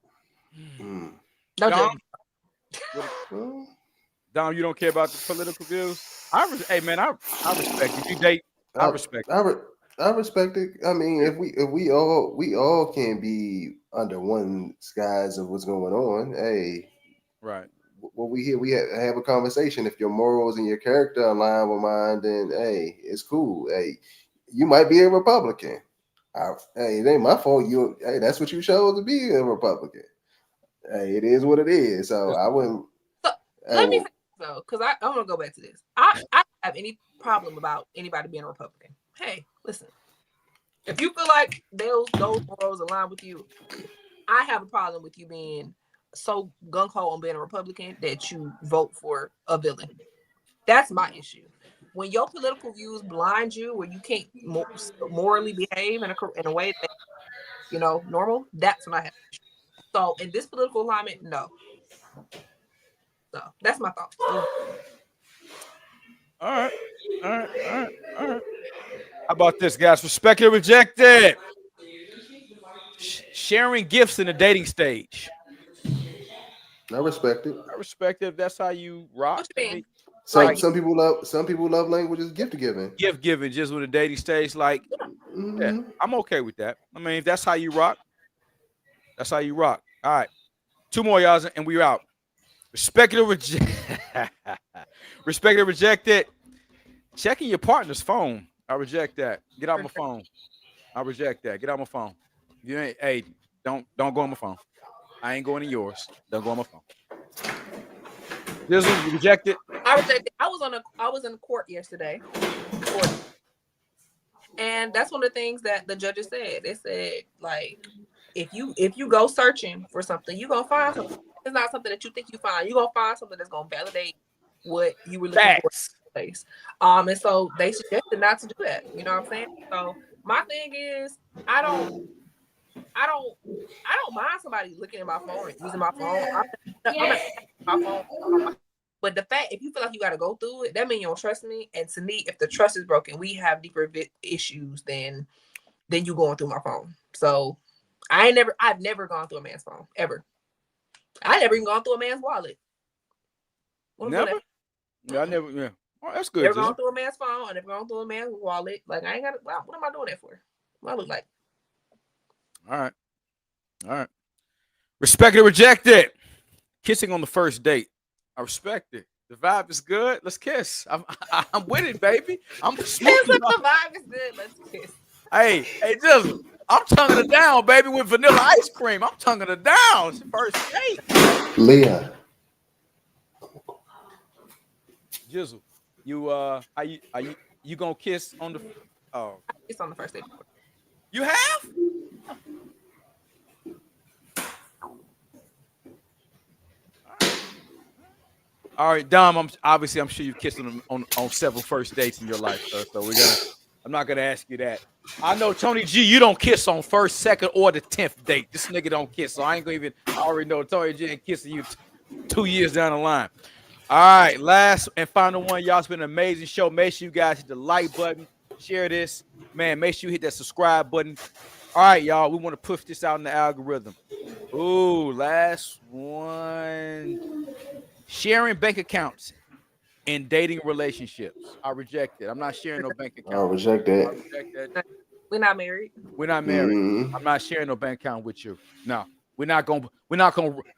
S3: Mm.
S2: Don't judge me.
S3: Well,
S1: Dom, you don't care about the political views? Hey man, I respect it. If you date, I respect it.
S3: I respect it. I mean, if we all can be under one skies of what's going on, hey,
S1: Right.
S3: what we here, we have a conversation. If your morals and your character align with mine, then hey, it's cool. Hey, you might be a Republican. Hey, it ain't my fault. Hey, that's what you chose to be, a Republican. Hey, it is what it is. So I wouldn't.
S2: So let me say so, because I'm gonna go back to this. I don't have any problem about anybody being a Republican. Hey, listen, if you feel like those morals align with you, I have a problem with you being so gung ho on being a Republican that you vote for a villain. That's my issue. When your political views blind you, where you can't morally behave in a way that normal, that's when I have. So in this political alignment, no. So that's my thought.
S1: All right. How about this, guys? Respect or reject it. Sharing gifts in the dating stage.
S3: I respect it.
S1: I respect it if that's how you rock.
S2: What you mean?
S3: Some people love languages gift giving.
S1: Gift giving just with a dating stage, like yeah, I'm okay with that. I mean, if that's how you rock, that's how you rock. All right. 2 more, y'all, and we're out. Respect it or reject. Respect it or reject it. Checking your partner's phone. I reject that. Get out my phone. I reject that. Get out my phone. You ain't. Hey, don't go on my phone. I ain't going to yours. Don't go on my phone. This is rejected.
S2: I reject it. I was in court yesterday, and that's one of the things that the judges said. They said, like, if you go searching for something, you're gonna find something. It's not something that you think you find. You're gonna find something that's gonna validate what you were looking for in the place. And so they suggested not to do that. You know what I'm saying? So my thing is, I don't mind somebody looking at my phone or using my phone. I'm my phone. But the fact, if you feel like you got to go through it, that means you don't trust me. And to me, if the trust is broken, we have deeper issues than you going through my phone. So I've never gone through a man's phone ever. I never even gone through a man's wallet.
S1: Never? Yeah, I never. Yeah. Oh, that's good.
S2: Never gone through a man's phone. I never gone through a man's wallet. Like, I ain't got. Wow, what am I doing that for? What I look like?
S1: All right. Respect it or reject it. Kissing on the first date. I respect it. The vibe is good. Let's kiss. I'm with it, baby. I'm smooth.
S2: The vibe is good. Let's kiss.
S1: Hey, I'm tonguing it down, baby, with vanilla ice cream. I'm tonguing it down. It's the first date.
S3: Leah.
S1: Jizzle, you gonna kiss on the? Oh,
S2: kiss on the first date.
S1: You have? All right, Dom. I'm sure you've kissed on several first dates in your life, sir. So I'm not gonna ask you that. I know Tony G, you don't kiss on first, second, or the 10th date. This nigga don't kiss, so I ain't gonna even. I already know Tony G ain't kissing you 2 years down the line. All right, last and final one, y'all. It's been an amazing show. Make sure you guys hit the like button, share this, man. Make sure you hit that subscribe button. All right, y'all. We want to push this out in the algorithm. Ooh, last one. Sharing bank accounts in dating relationships. I reject it. I'm not sharing no bank account.
S3: I reject that.
S1: I reject that.
S2: We're not married.
S1: We're not married. I'm not sharing no bank account with you. No, we're not gonna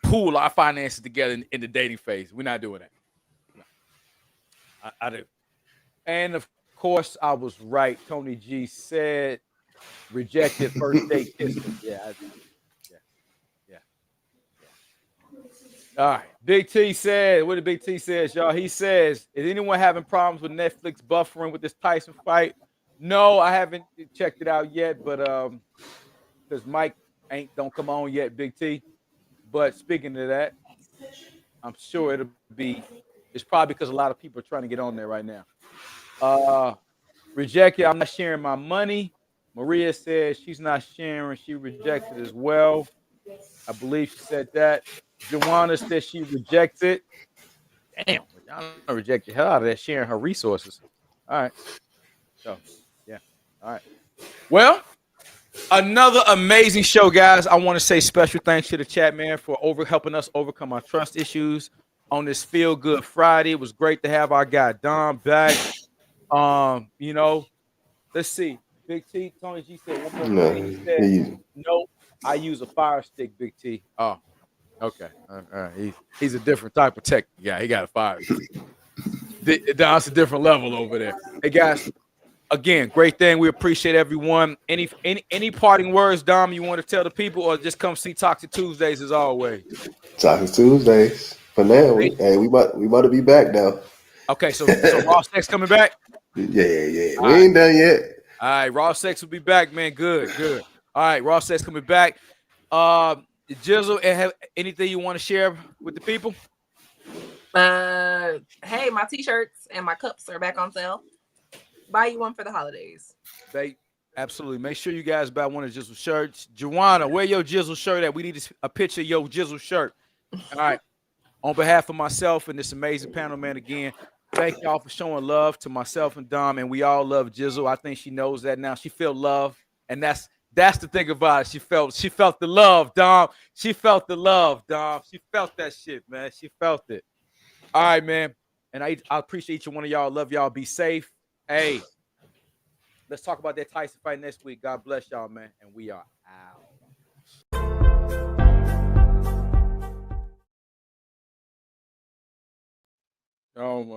S1: pool our finances together in the dating phase. We're not doing that. No. I do. And of course, I was right. Tony G said rejected first date kissing. Yeah, I do. All right. Big T said, what did Big T says, y'all? He says, is anyone having problems with Netflix buffering with this Tyson fight? No, I haven't checked it out yet, but because Mike don't come on yet, Big T. But speaking of that, I'm sure it's probably because a lot of people are trying to get on there right now. Rejected, I'm not sharing my money. Maria says she's not sharing, she rejected as well. I believe she said that. Joanna said she rejects it. Damn, I'm gonna reject the hell out of that, sharing her resources. All right. So, yeah. All right. Well, another amazing show, guys. I want to say special thanks to the chat, man, for helping us overcome our trust issues. on this Feel Good Friday. It was great to have our guy Dom back. You know, let's see. Big T, Tony G said one more
S3: No,
S1: thing. He said, "No, I use a fire stick." Big T. Oh, okay. He's a different type of tech guy. He got a fire stick. That's a different level over there. Hey guys, again, great thing. We appreciate everyone. Any parting words, Dom, you want to tell the people, or just come see Toxic Tuesdays as always?
S3: Toxic Tuesdays. For now, we about to be back now.
S1: Okay, so Raw Sex coming back?
S3: Yeah.
S1: All
S3: We
S1: right.
S3: ain't done yet.
S1: All right, Raw Sex will be back, man. Good. All right, Raw Sex coming back. Jizzle, have anything you want to share with the people?
S2: Hey, my t-shirts and my cups are back on sale. Buy you one for the holidays.
S1: Absolutely. Make sure you guys buy one of Jizzle shirts. Joanna, wear your Jizzle shirt at. We need a picture of your Jizzle shirt. All right. On behalf of myself and this amazing panel, man, again, thank y'all for showing love to myself and Dom, and we all love Jizzle. I think she knows that now. She felt love, and that's the thing about it. She felt the love, Dom. She felt the love, Dom. She felt that shit, man. She felt it. All right, man. And I appreciate each one of y'all. Love y'all. Be safe. Hey, let's talk about that Tyson fight next week. God bless y'all, man. And we are out. Oh my.